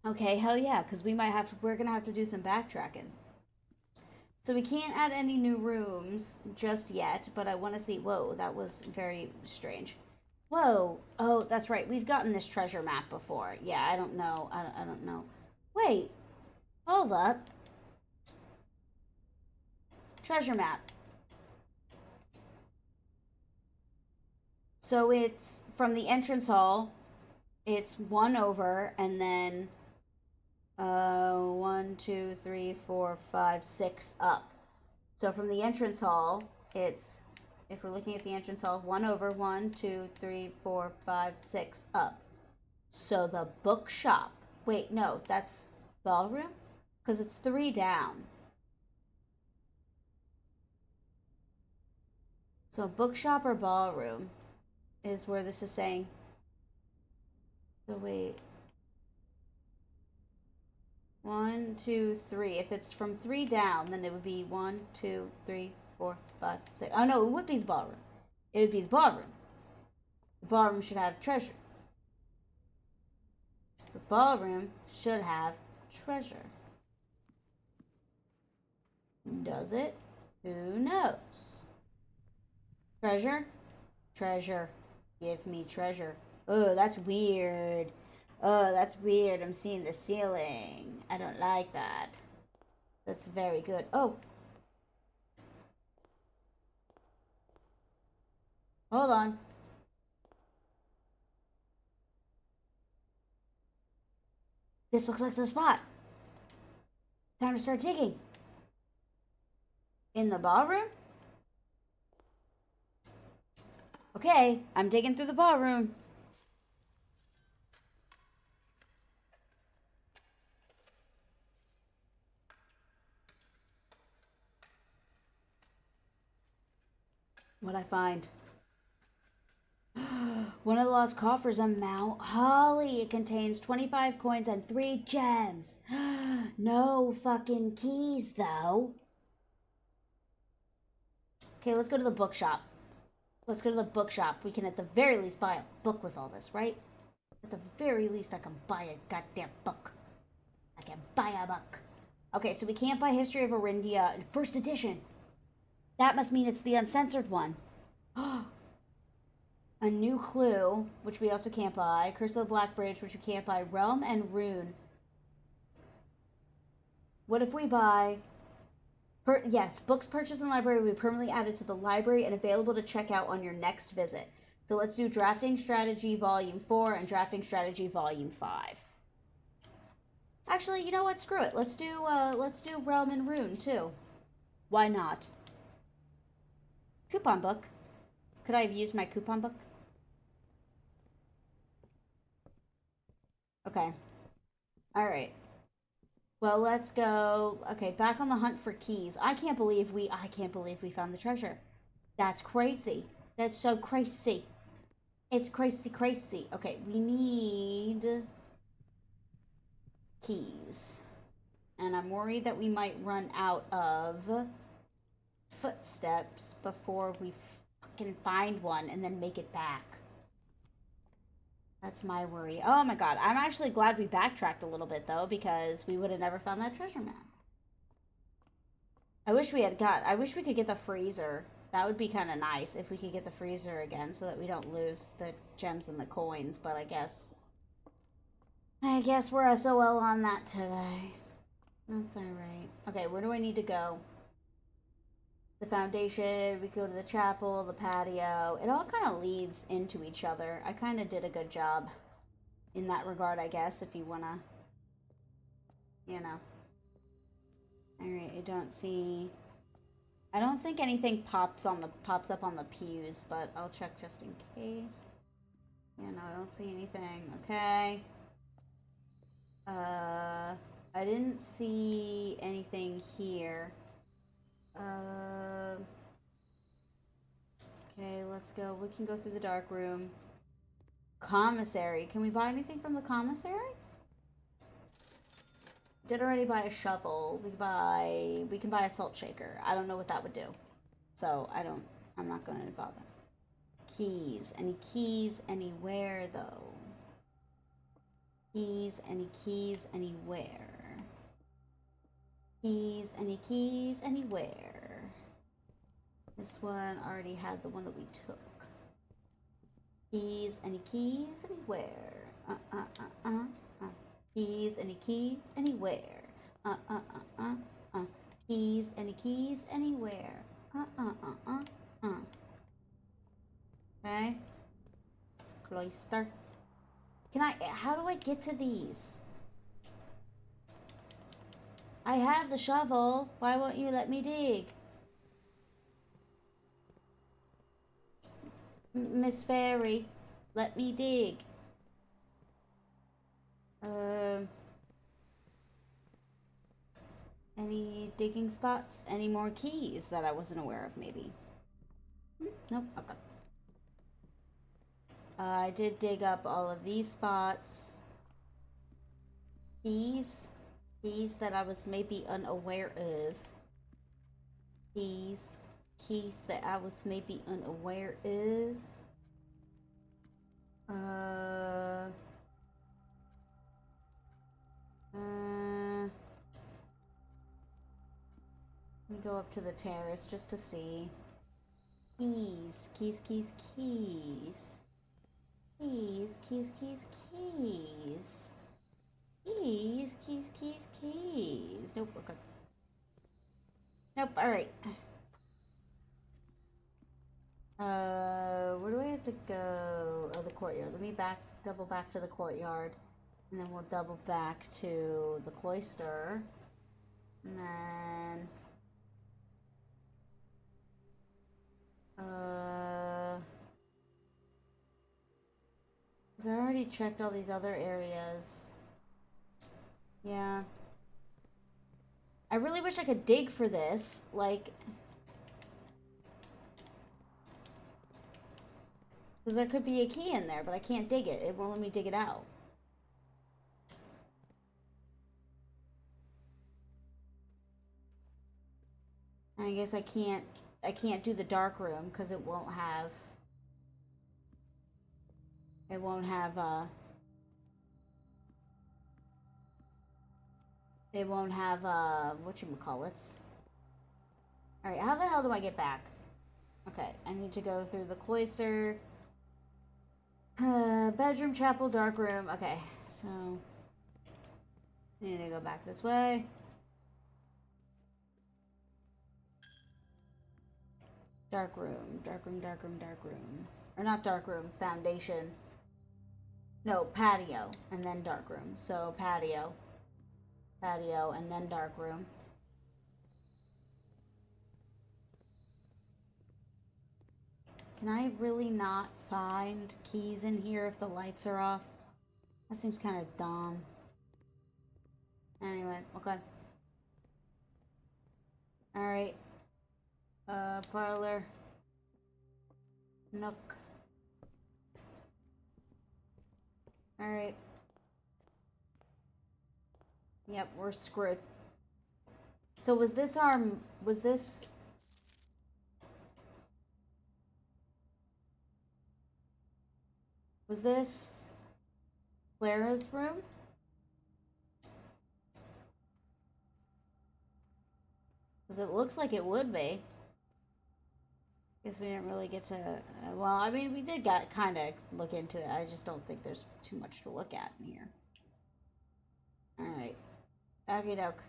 Okay, hell yeah, because we're gonna have to do some backtracking. So we can't add any new rooms just yet, but I want to see. Whoa, that was very strange. Whoa. Oh, that's right. We've gotten this treasure map before. Yeah, I don't know. I don't know. Wait. Hold up. Treasure map. So it's from the entrance hall. It's one over, and then 1, 2, 3, 4, 5, 6 up. So from the entrance hall, it's, if we're looking at the entrance hall, 1 over, 1, 2, 3, 4, 5, 6 up. So the bookshop. Wait, no, that's ballroom? Because it's 3 down. So bookshop or ballroom is where this is saying. So wait. 1, 2, 3. If it's from 3 down, then it would be 1, 2, 3, 4, 5, 6. Oh no, it would be the ballroom. It would be the ballroom. The ballroom should have treasure. The ballroom should have treasure. Does it? Who knows? Treasure? Treasure. Give me treasure. Oh, that's weird. Oh, that's weird. I'm seeing the ceiling. I don't like that. That's very good. Oh. Hold on. This looks like the spot. Time to start digging. In the ballroom? Okay, I'm digging through the ballroom. What'd I find? One of the lost coffers on Mount Holly. It contains 25 coins and 3 gems. No fucking keys, though. Okay, let's go to the bookshop. Let's go to the bookshop. We can at the very least buy a book with all this, right? At the very least, I can buy a goddamn book. I can buy a book. Okay, so we can't buy History of Orindia first edition. That must mean it's the uncensored one. A New Clue, which we also can't buy. Curse of the Black Bridge, which we can't buy. Realm and Rune. What if we buy... yes, books purchased in the library will be permanently added to the library and available to check out on your next visit. So let's do Drafting Strategy Volume 4 and Drafting Strategy Volume 5. Actually, you know what? Screw it. Let's do Realm and Rune, too. Why not? Coupon book. Could I have used my coupon book? Okay. Alright. Well, let's go. Okay, back on the hunt for keys. I can't believe we found the treasure. That's crazy. That's so crazy. It's crazy, crazy. Okay, we need keys. And I'm worried that we might run out of footsteps before we fucking find one and then make it back. That's my worry. Oh my god, I'm actually glad we backtracked a little bit though, because we would have never found that treasure map. I wish we could get the freezer. That would be kind of nice if we could get the freezer again so that we don't lose the gems and the coins, but I guess we're SOL on that today. That's alright. Okay, where do I need to go? The foundation, we go to the chapel, the patio. It all kind of leads into each other. I kind of did a good job in that regard, I guess, if you want to, you know. Alright, I don't think anything pops up on the pews, but I'll check just in case. Yeah, no, I don't see anything. Okay. I didn't see anything here. Okay, let's go. We can go through the dark room. Commissary. Can we buy anything from the commissary? Did already buy a shovel. We can buy a salt shaker. I don't know what that would do. So I'm not going to bother. Keys. Any keys anywhere though? Keys, any keys anywhere? Keys, any keys anywhere? This one already had the one that we took. Keys, any keys anywhere? Keys, any keys anywhere? Keys, any keys anywhere? Okay. Cloister. How do I get to these? I have the shovel. Why won't you let me dig? Miss Fairy, let me dig. Any digging spots? Any more keys that I wasn't aware of, maybe? Nope, okay. I did dig up all of these spots. Keys that I was maybe unaware of. Keys that I was maybe unaware of. Let me go up to the terrace just to see. Keys. Keys, keys, keys. Keys, keys, keys, keys. Keys, keys, keys, keys. Nope, okay. Nope, alright. Where do I have to go? Oh, the courtyard. Let me double back to the courtyard. And then we'll double back to the cloister. And then... because I already checked all these other areas. Yeah. I really wish I could dig for this. Like... because there could be a key in there, but I can't dig it. It won't let me dig it out. I guess I can't do the dark room because it won't have whatchamacallits. Alright, how the hell do I get back? Okay, I need to go through the cloister. Bedroom, chapel, dark room. Okay, so I need to go back this way. Dark room, dark room, dark room, dark room. Or not dark room, foundation. No, patio, and then dark room. So patio, and then dark room. Can I really not find keys in here if the lights are off? That seems kind of dumb. Anyway, okay. Alright. Parlor. Nook. Alright. Yep, we're screwed. So was this our... Was this... Was this... Clara's room? Because it looks like it would be. Guess we didn't really get to... well, I mean, we did kind of look into it. I just don't think there's too much to look at in here. Alright. Okie doke.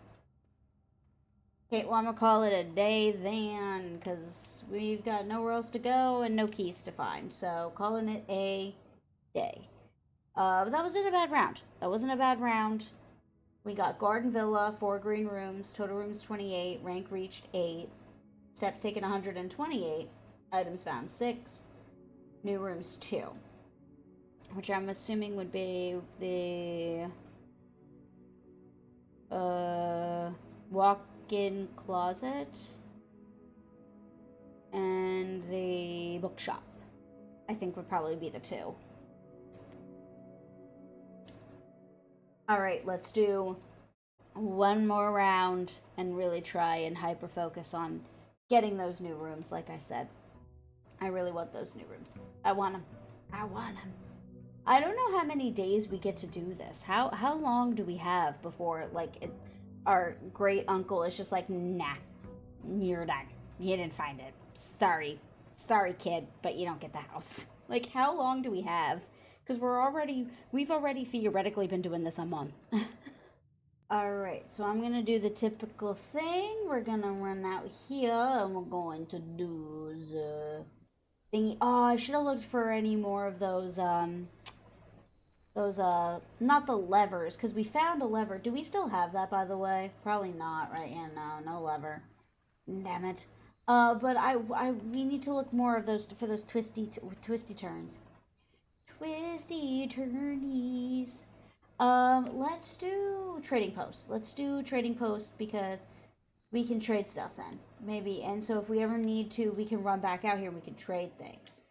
Okay, well, I'm gonna call it a day then, because we've got nowhere else to go and no keys to find. So, calling it a day. But that wasn't a bad round. That wasn't a bad round. We got Garden Villa, 4 green rooms, total rooms 28, rank reached 8, steps taken 128, items found 6, new rooms 2. Which I'm assuming would be the walk-in closet and the bookshop. I think would probably be the 2. Alright, let's do one more round and really try and hyper-focus on getting those new rooms, like I said. I really want those new rooms. I want them. I want them. I don't know how many days we get to do this. How long do we have before, like, our great uncle is just like, nah, you're done. You didn't find it. Sorry, kid, but you don't get the house. Like, how long do we have? Because we've already theoretically been doing this a month. Alright, so I'm going to do the typical thing. We're going to run out here, and we're going to do the thingy. Oh, I should have looked for any more of those, not the levers, because we found a lever. Do we still have that, by the way? Probably not, right? Yeah, no lever. Damn it. But we need to look more of those, for those twisty turns. Twisty turnies. Let's do trading post. Let's do trading post because we can trade stuff then. Maybe. And so if we ever need to, we can run back out here and we can trade things.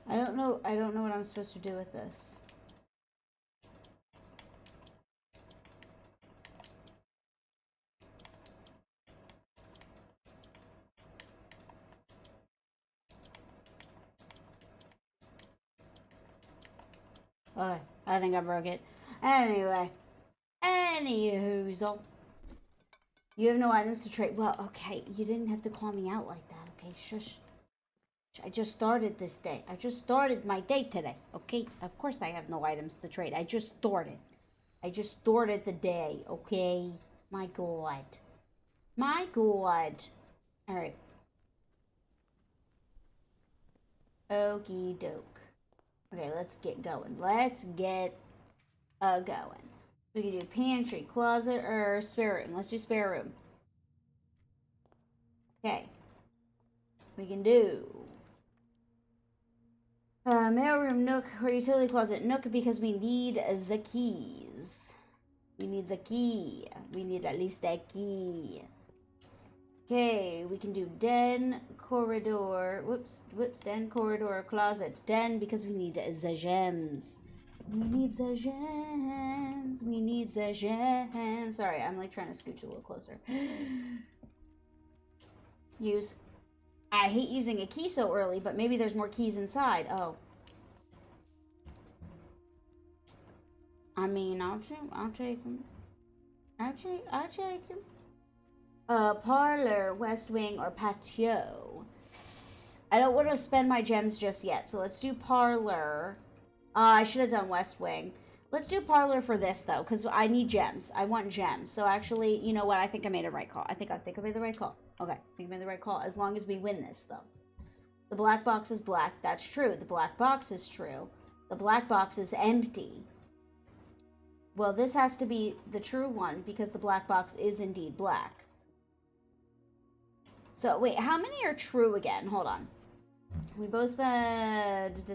I don't know what I'm supposed to do with this. Okay, I think I broke it. Anyway. Anywhoozle. You have no items to trade. Well, okay, you didn't have to call me out like that, okay? Shush. I just started this day. I just started my day today, okay? Of course I have no items to trade. I just started. I just started the day, okay? My God. My God. Alright. Okie doke. Okay, let's get going. Let's get going. We can do pantry, closet, or spare room. Let's do spare room. Okay. We can do mailroom, nook, or utility closet. Nook because we need the keys. We need the key. We need at least a key. Okay, we can do den, corridor. Whoops, den, corridor, closet. Den because we need the gems. We need the gems. We need the gems. Sorry, I'm like trying to scooch a little closer. Use. I hate using a key so early, but maybe there's more keys inside. Oh. I mean, I'll take them. I'll take them. Parlor, west wing, or patio. I don't want to spend my gems just yet, so let's do parlor. I should have done west wing. Let's do parlor for this, though, because I need gems. I want gems. So actually, you know what? I think I made a right call. I think I made the right call. Okay, I think I made the right call. As long as we win this, though. The black box is black. That's true. The black box is true. The black box is empty. Well, this has to be the true one because the black box is indeed black. So, wait, how many are true again? Hold on. We both spent...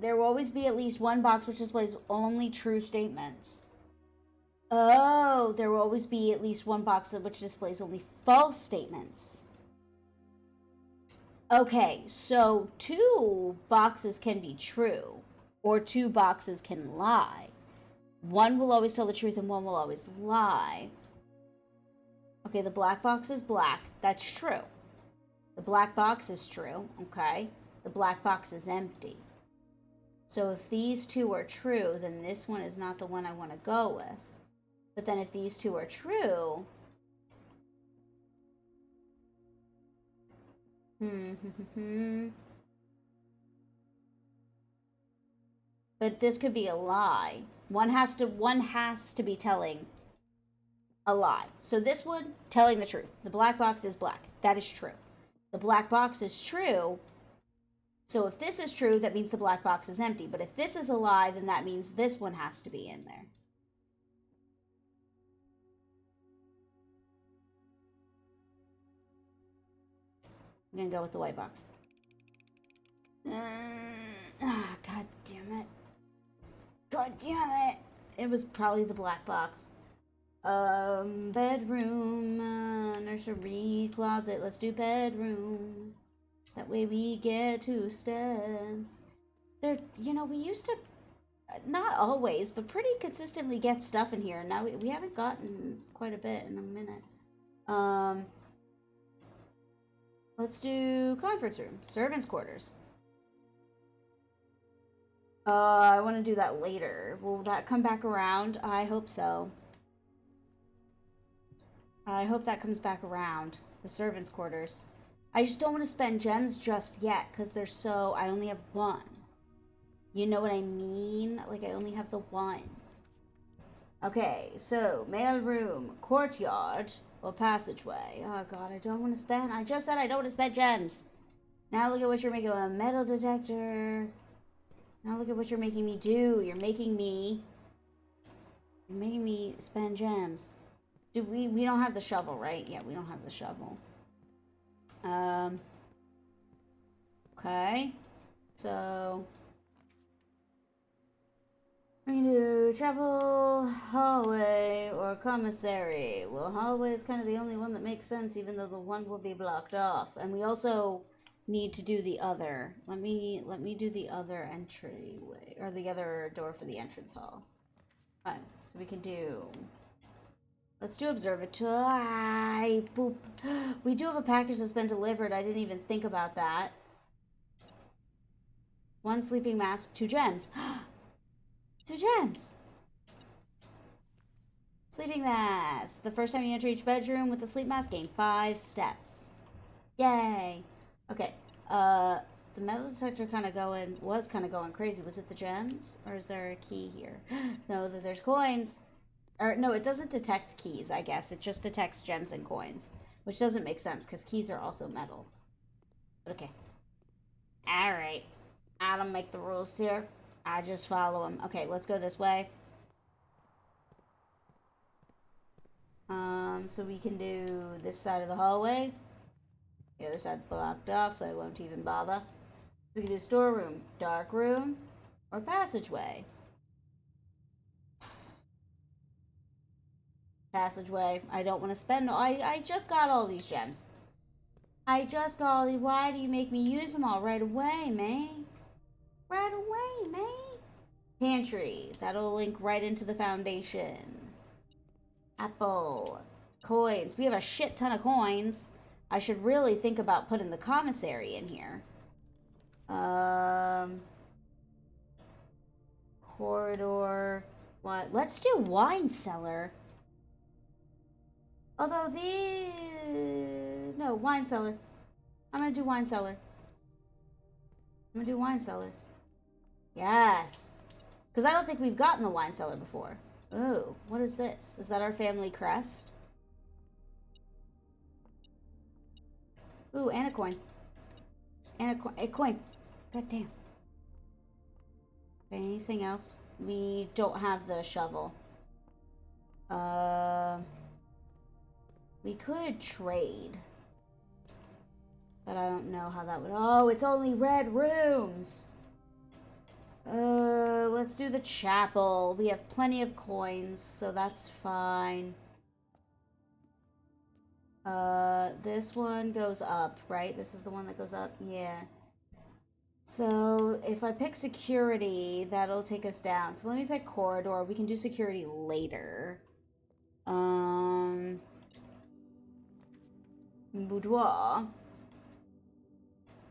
there will always be at least one box which displays only true statements. Oh, there will always be at least one box which displays only false statements. Okay, so 2 boxes can be true, or 2 boxes can lie. One will always tell the truth and one will always lie. Okay, the black box is black. That's true. The black box is true, okay? The black box is empty. So if these 2 are true, then this one is not the one I want to go with. But then if these 2 are true... But this could be a lie. One has to be telling a lie. So this one, telling the truth. The black box is black. That is true. The black box is true. So if this is true, that means the black box is empty. But if this is a lie, then that means this one has to be in there. I'm gonna go with the white box. God damn it. God damn it. It was probably the black box. Bedroom, nursery, closet. Let's do bedroom. That way we get 2 steps. There, you know, we used to, not always, but pretty consistently get stuff in here. Now we haven't gotten quite a bit in a minute. Let's do conference room. Servants' quarters. I want to do that later. Will that come back around? I hope so. I hope that comes back around. The servants' quarters. I just don't want to spend gems just yet, because they're so... I only have 1. You know what I mean? Like, I only have the 1. Okay, so, mail room, courtyard, or passageway. Oh god, I don't want to spend... I just said I don't want to spend gems. Now look at what you're making. A metal detector. Now look at what you're making me do. You're making me spend gems. We don't have the shovel, right? Yeah, we don't have the shovel. Okay. So we can do chapel, hallway, or commissary. Well, hallway is kind of the only one that makes sense, even though the one will be blocked off. And we also need to do the other. Let me do the other entryway, or the other door for the entrance hall. Alright, so we can do... Let's do observatory. Boop. We do have a package that's been delivered. I didn't even think about that. 1 sleeping mask, 2 gems. 2 gems. Sleeping mask. The first time you enter each bedroom with the sleep mask, gain 5 steps. Yay. Okay. The metal detector was kind of going crazy. Was it the gems? Or is there a key here? No, there's coins. Or, no, it doesn't detect keys, I guess. It just detects gems and coins. Which doesn't make sense, because keys are also metal. But okay. Alright. I don't make the rules here. I just follow them. Okay, let's go this way. So we can do this side of the hallway. The other side's blocked off, so I won't even bother. We can do storeroom, dark room, or passageway. Passageway. I don't want to spend... I just got all these gems. I just got all these... Why do you make me use them all right away, man? Right away, man. Pantry. That'll link right into the foundation. Apple. Coins. We have a shit ton of coins. I should really think about putting the commissary in here. Corridor. What? Let's do wine cellar. Although no, wine cellar. I'm gonna do wine cellar. I'm gonna do wine cellar. Yes. Because I don't think we've gotten the wine cellar before. Ooh, what is this? Is that our family crest? Ooh, and a coin. And a coin. God damn. Okay, anything else? We don't have the shovel. We could trade. But I don't know how that would... Oh, it's only red rooms! Let's do the chapel. We have plenty of coins, so that's fine. This one goes up, right? This is the one that goes up? Yeah. So, if I pick security, that'll take us down. So let me pick corridor. We can do security later. Boudoir.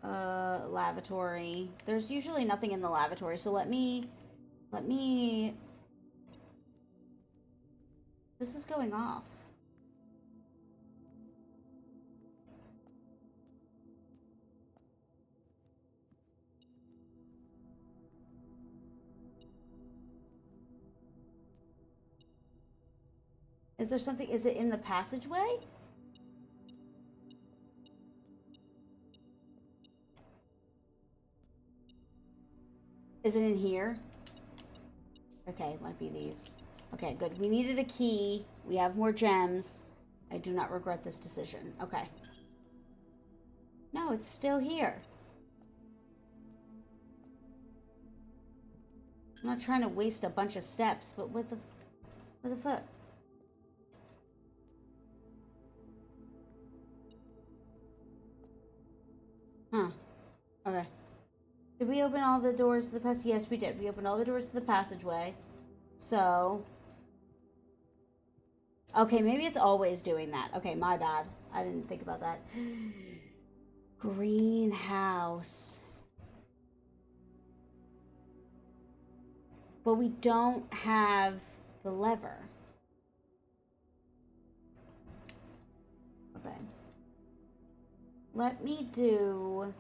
Lavatory. There's usually nothing in the lavatory, so let me... This is going off. Is there something... Is it in the passageway? Is it in here? Okay, it might be these. Okay, good. We needed a key. We have more gems. I do not regret this decision. Okay. No, it's still here. I'm not trying to waste a bunch of steps, but what the fuck? Huh. Okay. Did we open all the doors to the passage? Yes, we did. We opened all the doors to the passageway. So... Okay, maybe it's always doing that. Okay, my bad. I didn't think about that. Greenhouse. But we don't have the lever. Okay. Let me do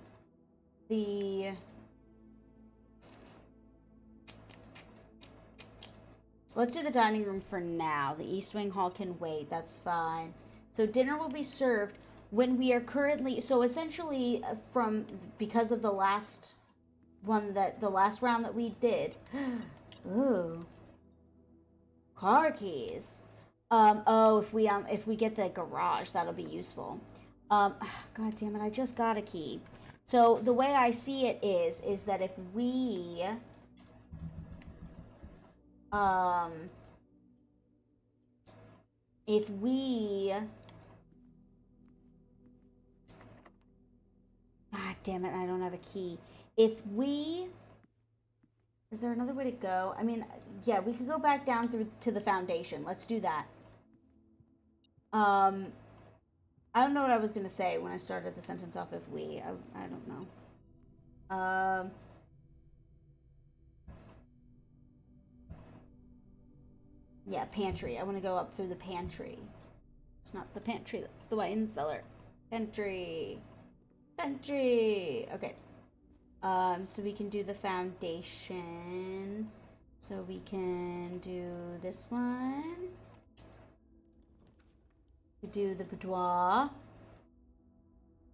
the... Let's do the dining room for now. The East Wing Hall can wait. That's fine. So dinner will be served when we are currently... So essentially, because of the last one the last round that we did... Ooh. Car keys. Oh, if we get the garage, that'll be useful. God damn it, I just got a key. So the way I see it is that if we... if we... God damn it, I don't have a key. If we... Is there another way to go? I mean, yeah, we could go back down through to the foundation. Let's do that. I don't know what I was going to say when I started the sentence off if we. I don't know. Yeah, pantry. I want to go up through the pantry. It's not the pantry, that's the wine cellar. Pantry. Pantry. Okay. So we can do the foundation. So we can do this one. We do the boudoir.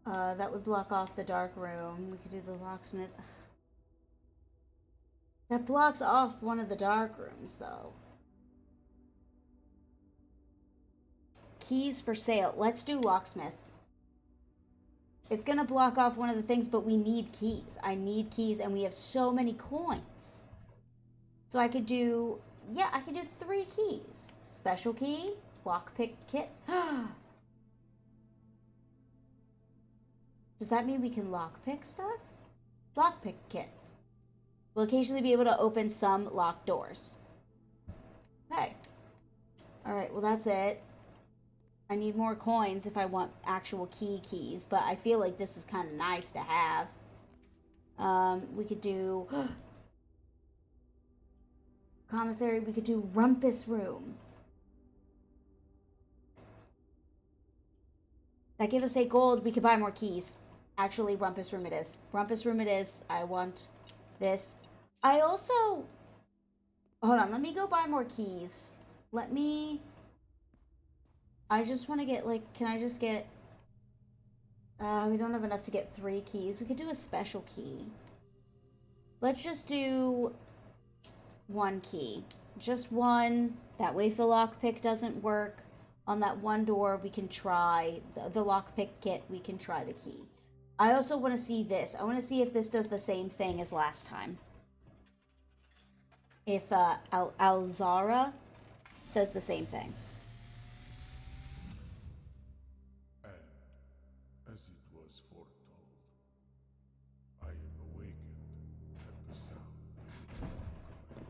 That would block off the dark room. We could do the locksmith. That blocks off one of the dark rooms, though. Keys for sale. Let's do locksmith. It's gonna block off one of the things, but we need keys. I need keys, and we have so many coins. So I could do... Yeah, I could do 3 keys. Special key. Lockpick kit. Does that mean we can lockpick stuff? Lockpick kit. We'll occasionally be able to open some locked doors. Okay. Alright, well that's it. I need more coins if I want actual keys, but I feel like this is kind of nice to have. We could do... Commissary, we could do rumpus room. That gives us 8 gold, we could buy more keys. Actually, rumpus room it is. Rumpus room it is. I want this. I also... Hold on, let me go buy more keys. Let me... I just want to get, like, can I just get We don't have enough to get 3 keys. We could do a special key. Let's just do 1 key. Just 1. That way if the lockpick doesn't work on that 1 door, we can try the lockpick kit. We can try the key. I also want to see this. I want to see if this does the same thing as last time. If Alzara says the same thing. And as it was foretold, I am awakened at the sound of the tiny coin.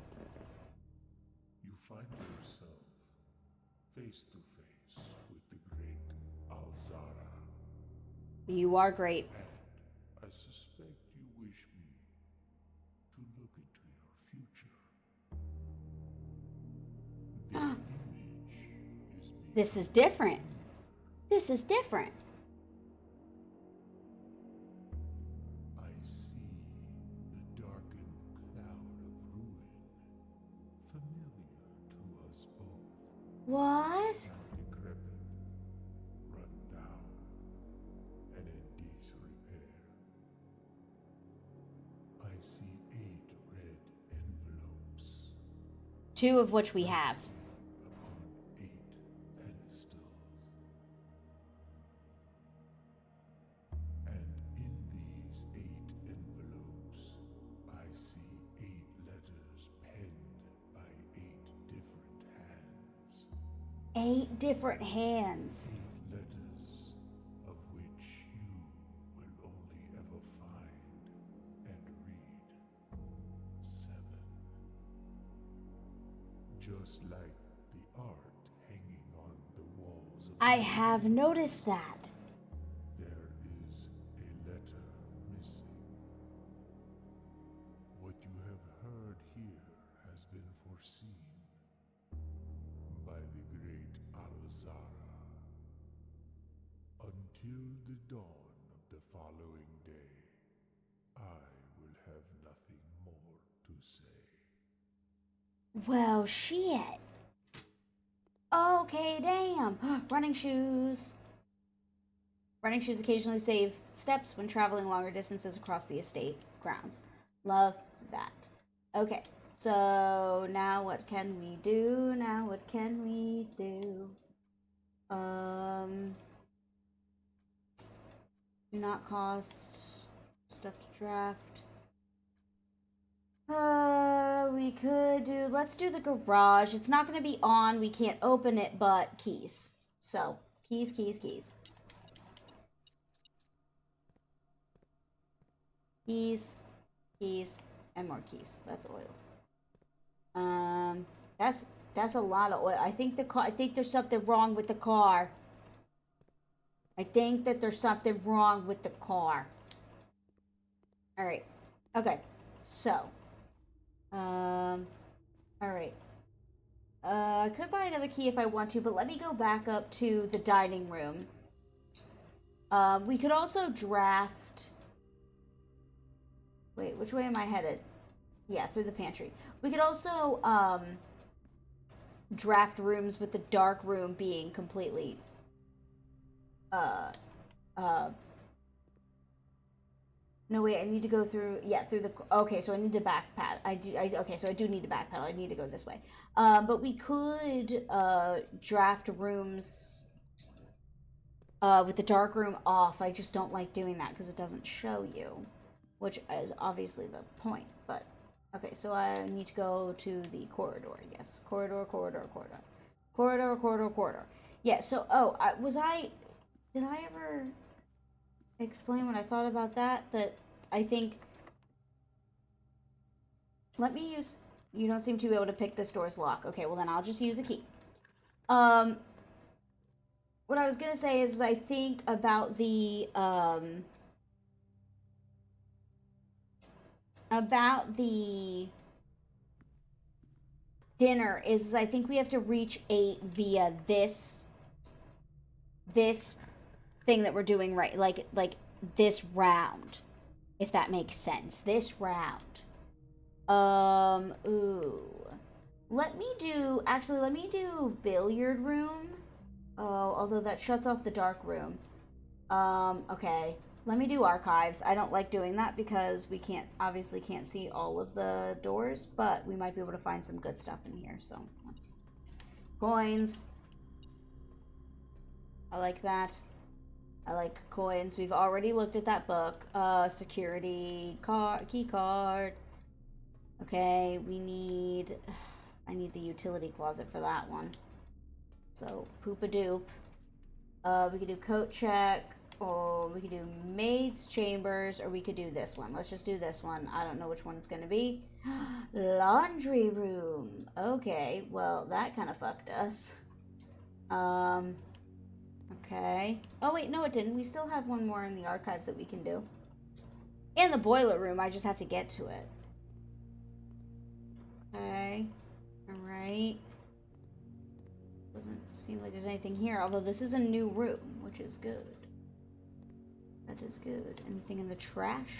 You find yourself face to face with the great Alzara. You are great. And I suspect you wish me to look into your future. The image is me. This is different. This is different. I see the darkened cloud of ruin, familiar to us both. What? Now decrepit, run down, and in disrepair. I see 8 red envelopes. 2 of which we have. Upon 8 pedestals. And in these 8 envelopes, I see 8 letters penned by 8 different hands. 8 different hands. 8 letters of which you will only ever find and read 7. Just like the art hanging on the walls of I have noticed that. there is a letter missing. What you have heard here has been foreseen by the great Alzara. Until the dawn of the following day, I will have nothing more to say. Well, shit. Okay, damn. Running shoes. Running shoes occasionally save steps when traveling longer distances across the estate grounds. Love that. Okay, so now what can we do? Now what can we do? Do not cost stuff to draft. We could do, let's do the garage. It's not going to be on. We can't open it, but keys. So, keys, keys, keys. Keys, keys, and more keys. That's oil. That's a lot of oil. I think there's something wrong with the car. I think that there's something wrong with the car. All right. Okay. So, all right. I could buy another key if I want to, but let me go back up to the dining room. We could also draft. Wait, which way am I headed? Yeah, through the pantry. We could also draft rooms with the dark room being completely no, wait, I need to go through, yeah, through the, okay, so I need to backpad. Okay, so I do need to backpedal. I need to go this way. But we could draft rooms with the dark room off. I just don't like doing that because it doesn't show you, which is obviously the point, but, okay, so I need to go to the corridor, yes. Corridor, corridor, corridor. Corridor, corridor, corridor. Yeah, so, did I ever explain what I thought about that? That I think, let me use, you don't seem to be able to pick this door's lock. Okay, well then I'll just use a key. What I was gonna say is I think about the dinner is I think we have to reach 8 via this thing that we're doing, right, like this round, if that makes sense. This round. Ooh. Let me do billiard room. Oh, although that shuts off the dark room. Okay. Let me do archives. I don't like doing that because we obviously can't see all of the doors, but we might be able to find some good stuff in here. So, let's... Coins. I like that. I like coins. We've already looked at that book. Security card, key card. Okay, we need... I need the utility closet for that one. So, poop-a-doop. We could do coat check, or we could do maid's chambers, or we could do this one. Let's just do this one. I don't know which one it's going to be. Laundry room. Okay, well, that kind of fucked us. Okay. Oh, wait, no, it didn't. We still have one more in the archives that we can do. And the boiler room. I just have to get to it. Okay. Alright. Doesn't seem like there's anything here, although this is a new room, which is good. That is good. Anything in the trash?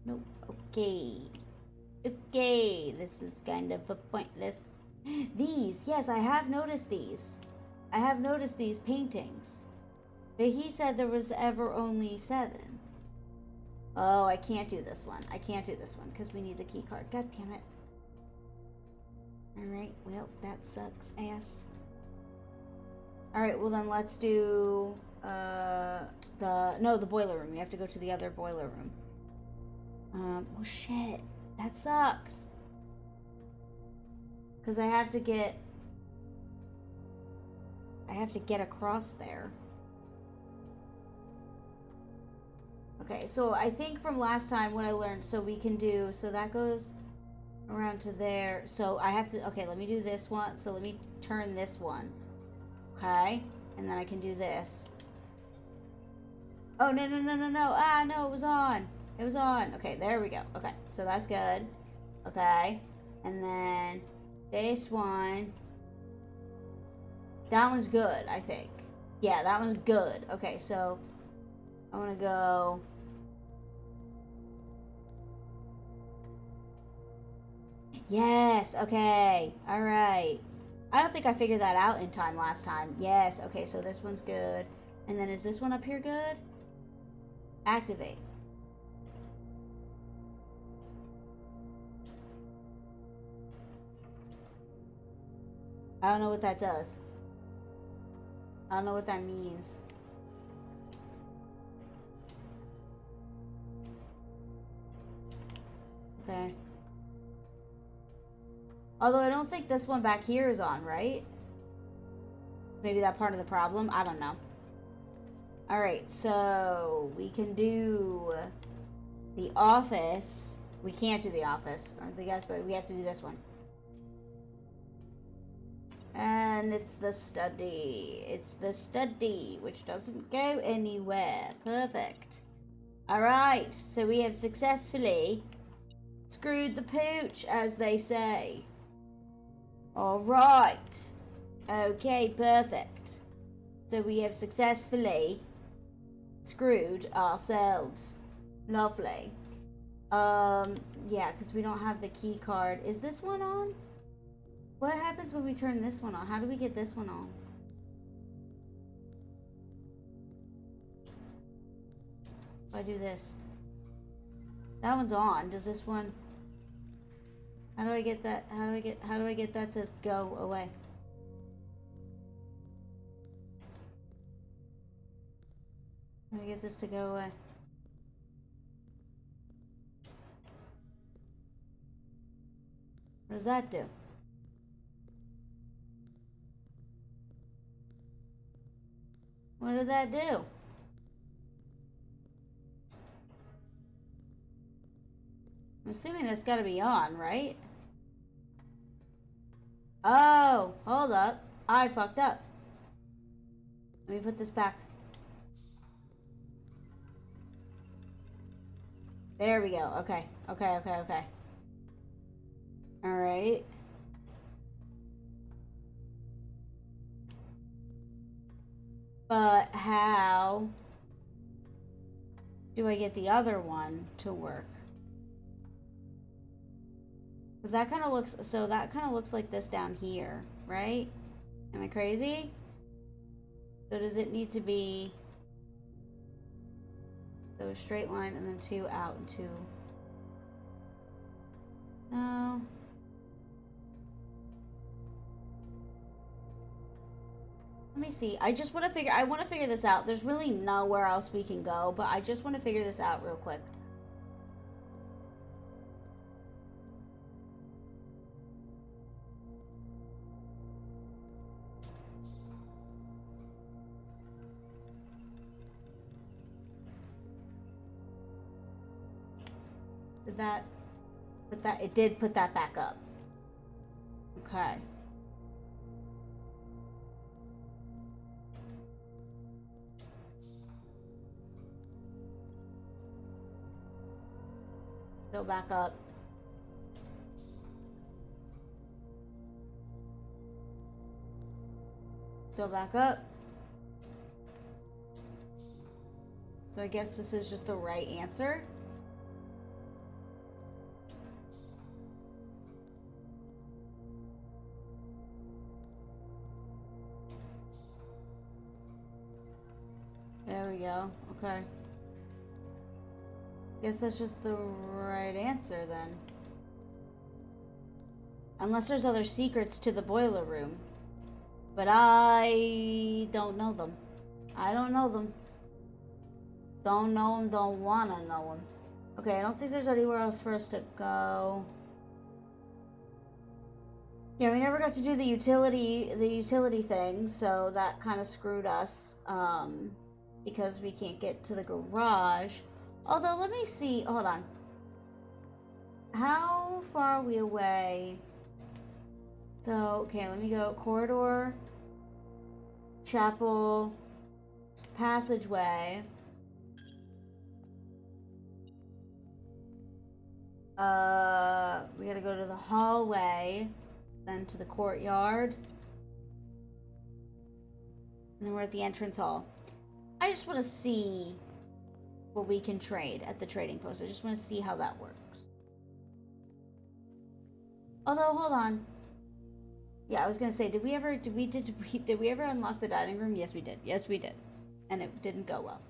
Nope. Okay. Okay, this is kind of a pointless. These, yes, I have noticed these. I have noticed these paintings. But he said there was ever only 7. Oh, I can't do this one. I can't do this one because we need the key card. God damn it. Alright, well, that sucks ass. Alright, well then let's do the boiler room. We have to go to the other boiler room. Oh shit. That sucks. Cause I have to get across there. Okay, so I think from last time what I learned, so we can do, so that goes around to there. So I have to, okay, let me do this one. So let me turn this one. Okay, and then I can do this. Oh, no, no, no, no, no. Ah, no, it was on. It was on. Okay, there we go. Okay, so that's good. Okay, and then this one. That one's good, I think. Yeah, that one's good. Okay, so I want to go... Yes, okay. Alright. I don't think I figured that out in time last time. Yes, okay, so this one's good. And then is this one up here good? Activate. I don't know what that does. I don't know what that means. Okay. Although I don't think this one back here is on, right? Maybe that part of the problem? I don't know. Alright, so we can do the office. We can't do the office, or the guest, but we have to do this one. And it's the study. It's the study, which doesn't go anywhere. Perfect. Alright, so we have successfully screwed the pooch, as they say. Alright. Okay, perfect. So we have successfully screwed ourselves. Lovely. Yeah, because we don't have the key card. Is this one on? What happens when we turn this one on? How do we get this one on? If I do this. That one's on. Does this one... How do I get that? How do I get that to go away? How do I get this to go away? What does that do? What did that do? I'm assuming that's gotta be on, right? Oh, hold up. I fucked up. Let me put this back. There we go. Okay. Okay, okay, okay. Alright. But how do I get the other one to work? Because that kind of looks, so that kind of looks like this down here, right? Am I crazy? So does it need to be So a straight line and then 2 out and 2. No. Let me see. I just want to figure this out. There's really nowhere else we can go, but I just want to figure this out real quick. It did put that back up. Okay. Go back up. Still back up. So I guess this is just the right answer. There we go. Okay. Guess that's just the right answer then. Unless there's other secrets to the boiler room. But I don't know them. I don't know them. Don't know them, don't want to know them. Okay, I don't think there's anywhere else for us to go. Yeah, we never got to do the utility thing, so that kind of screwed us. Because we can't get to the garage. Although, let me see. Hold on. How far are we away? So, okay, let me go. Corridor, chapel, passageway. We gotta go to the hallway, then to the courtyard. And then we're at the entrance hall. I just want to see what we can trade at the trading post. I just want to see how that works. Although, hold on. Yeah, I was gonna say, did we ever unlock the dining room? Yes, we did. Yes, we did, and it didn't go well.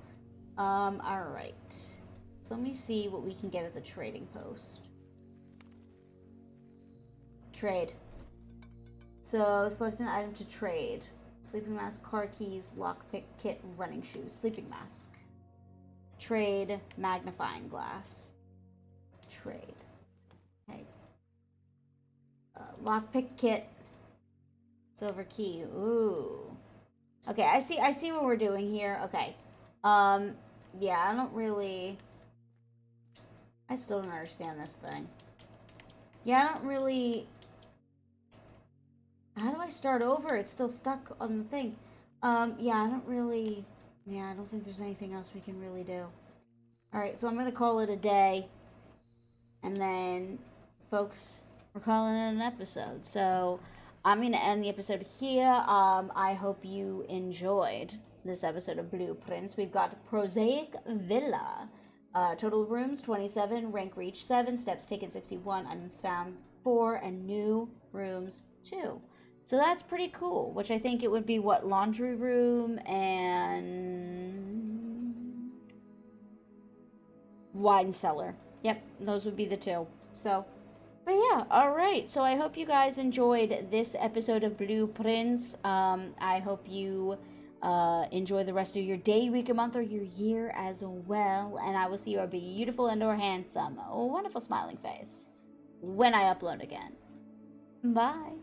All right. So let me see what we can get at the trading post. Trade. So select an item to trade. Sleeping mask, car keys, lockpick kit, running shoes. Sleeping mask. Trade, magnifying glass. Trade. Okay. Lockpick kit. Silver key. Ooh. Okay, I see what we're doing here. Okay. Yeah, I still don't understand this thing. Yeah, I don't really... How do I start over? It's still stuck on the thing. Yeah, I don't think there's anything else we can really do. Alright, so I'm gonna call it a day. And then, folks, we're calling it an episode. So, I'm gonna end the episode here. I hope you enjoyed this episode of Blueprints. We've got Prosaic Villa. Total rooms, 27. Rank reach, 7. Steps taken, 61. Items found, 4. And new rooms, 2. So that's pretty cool, which I think it would be, what, laundry room and wine cellar. Yep, those would be the 2. So, but yeah, alright. So I hope you guys enjoyed this episode of Blueprints. I hope you enjoy the rest of your day, week, or month, or your year as well. And I will see your beautiful and or handsome, wonderful smiling face when I upload again. Bye.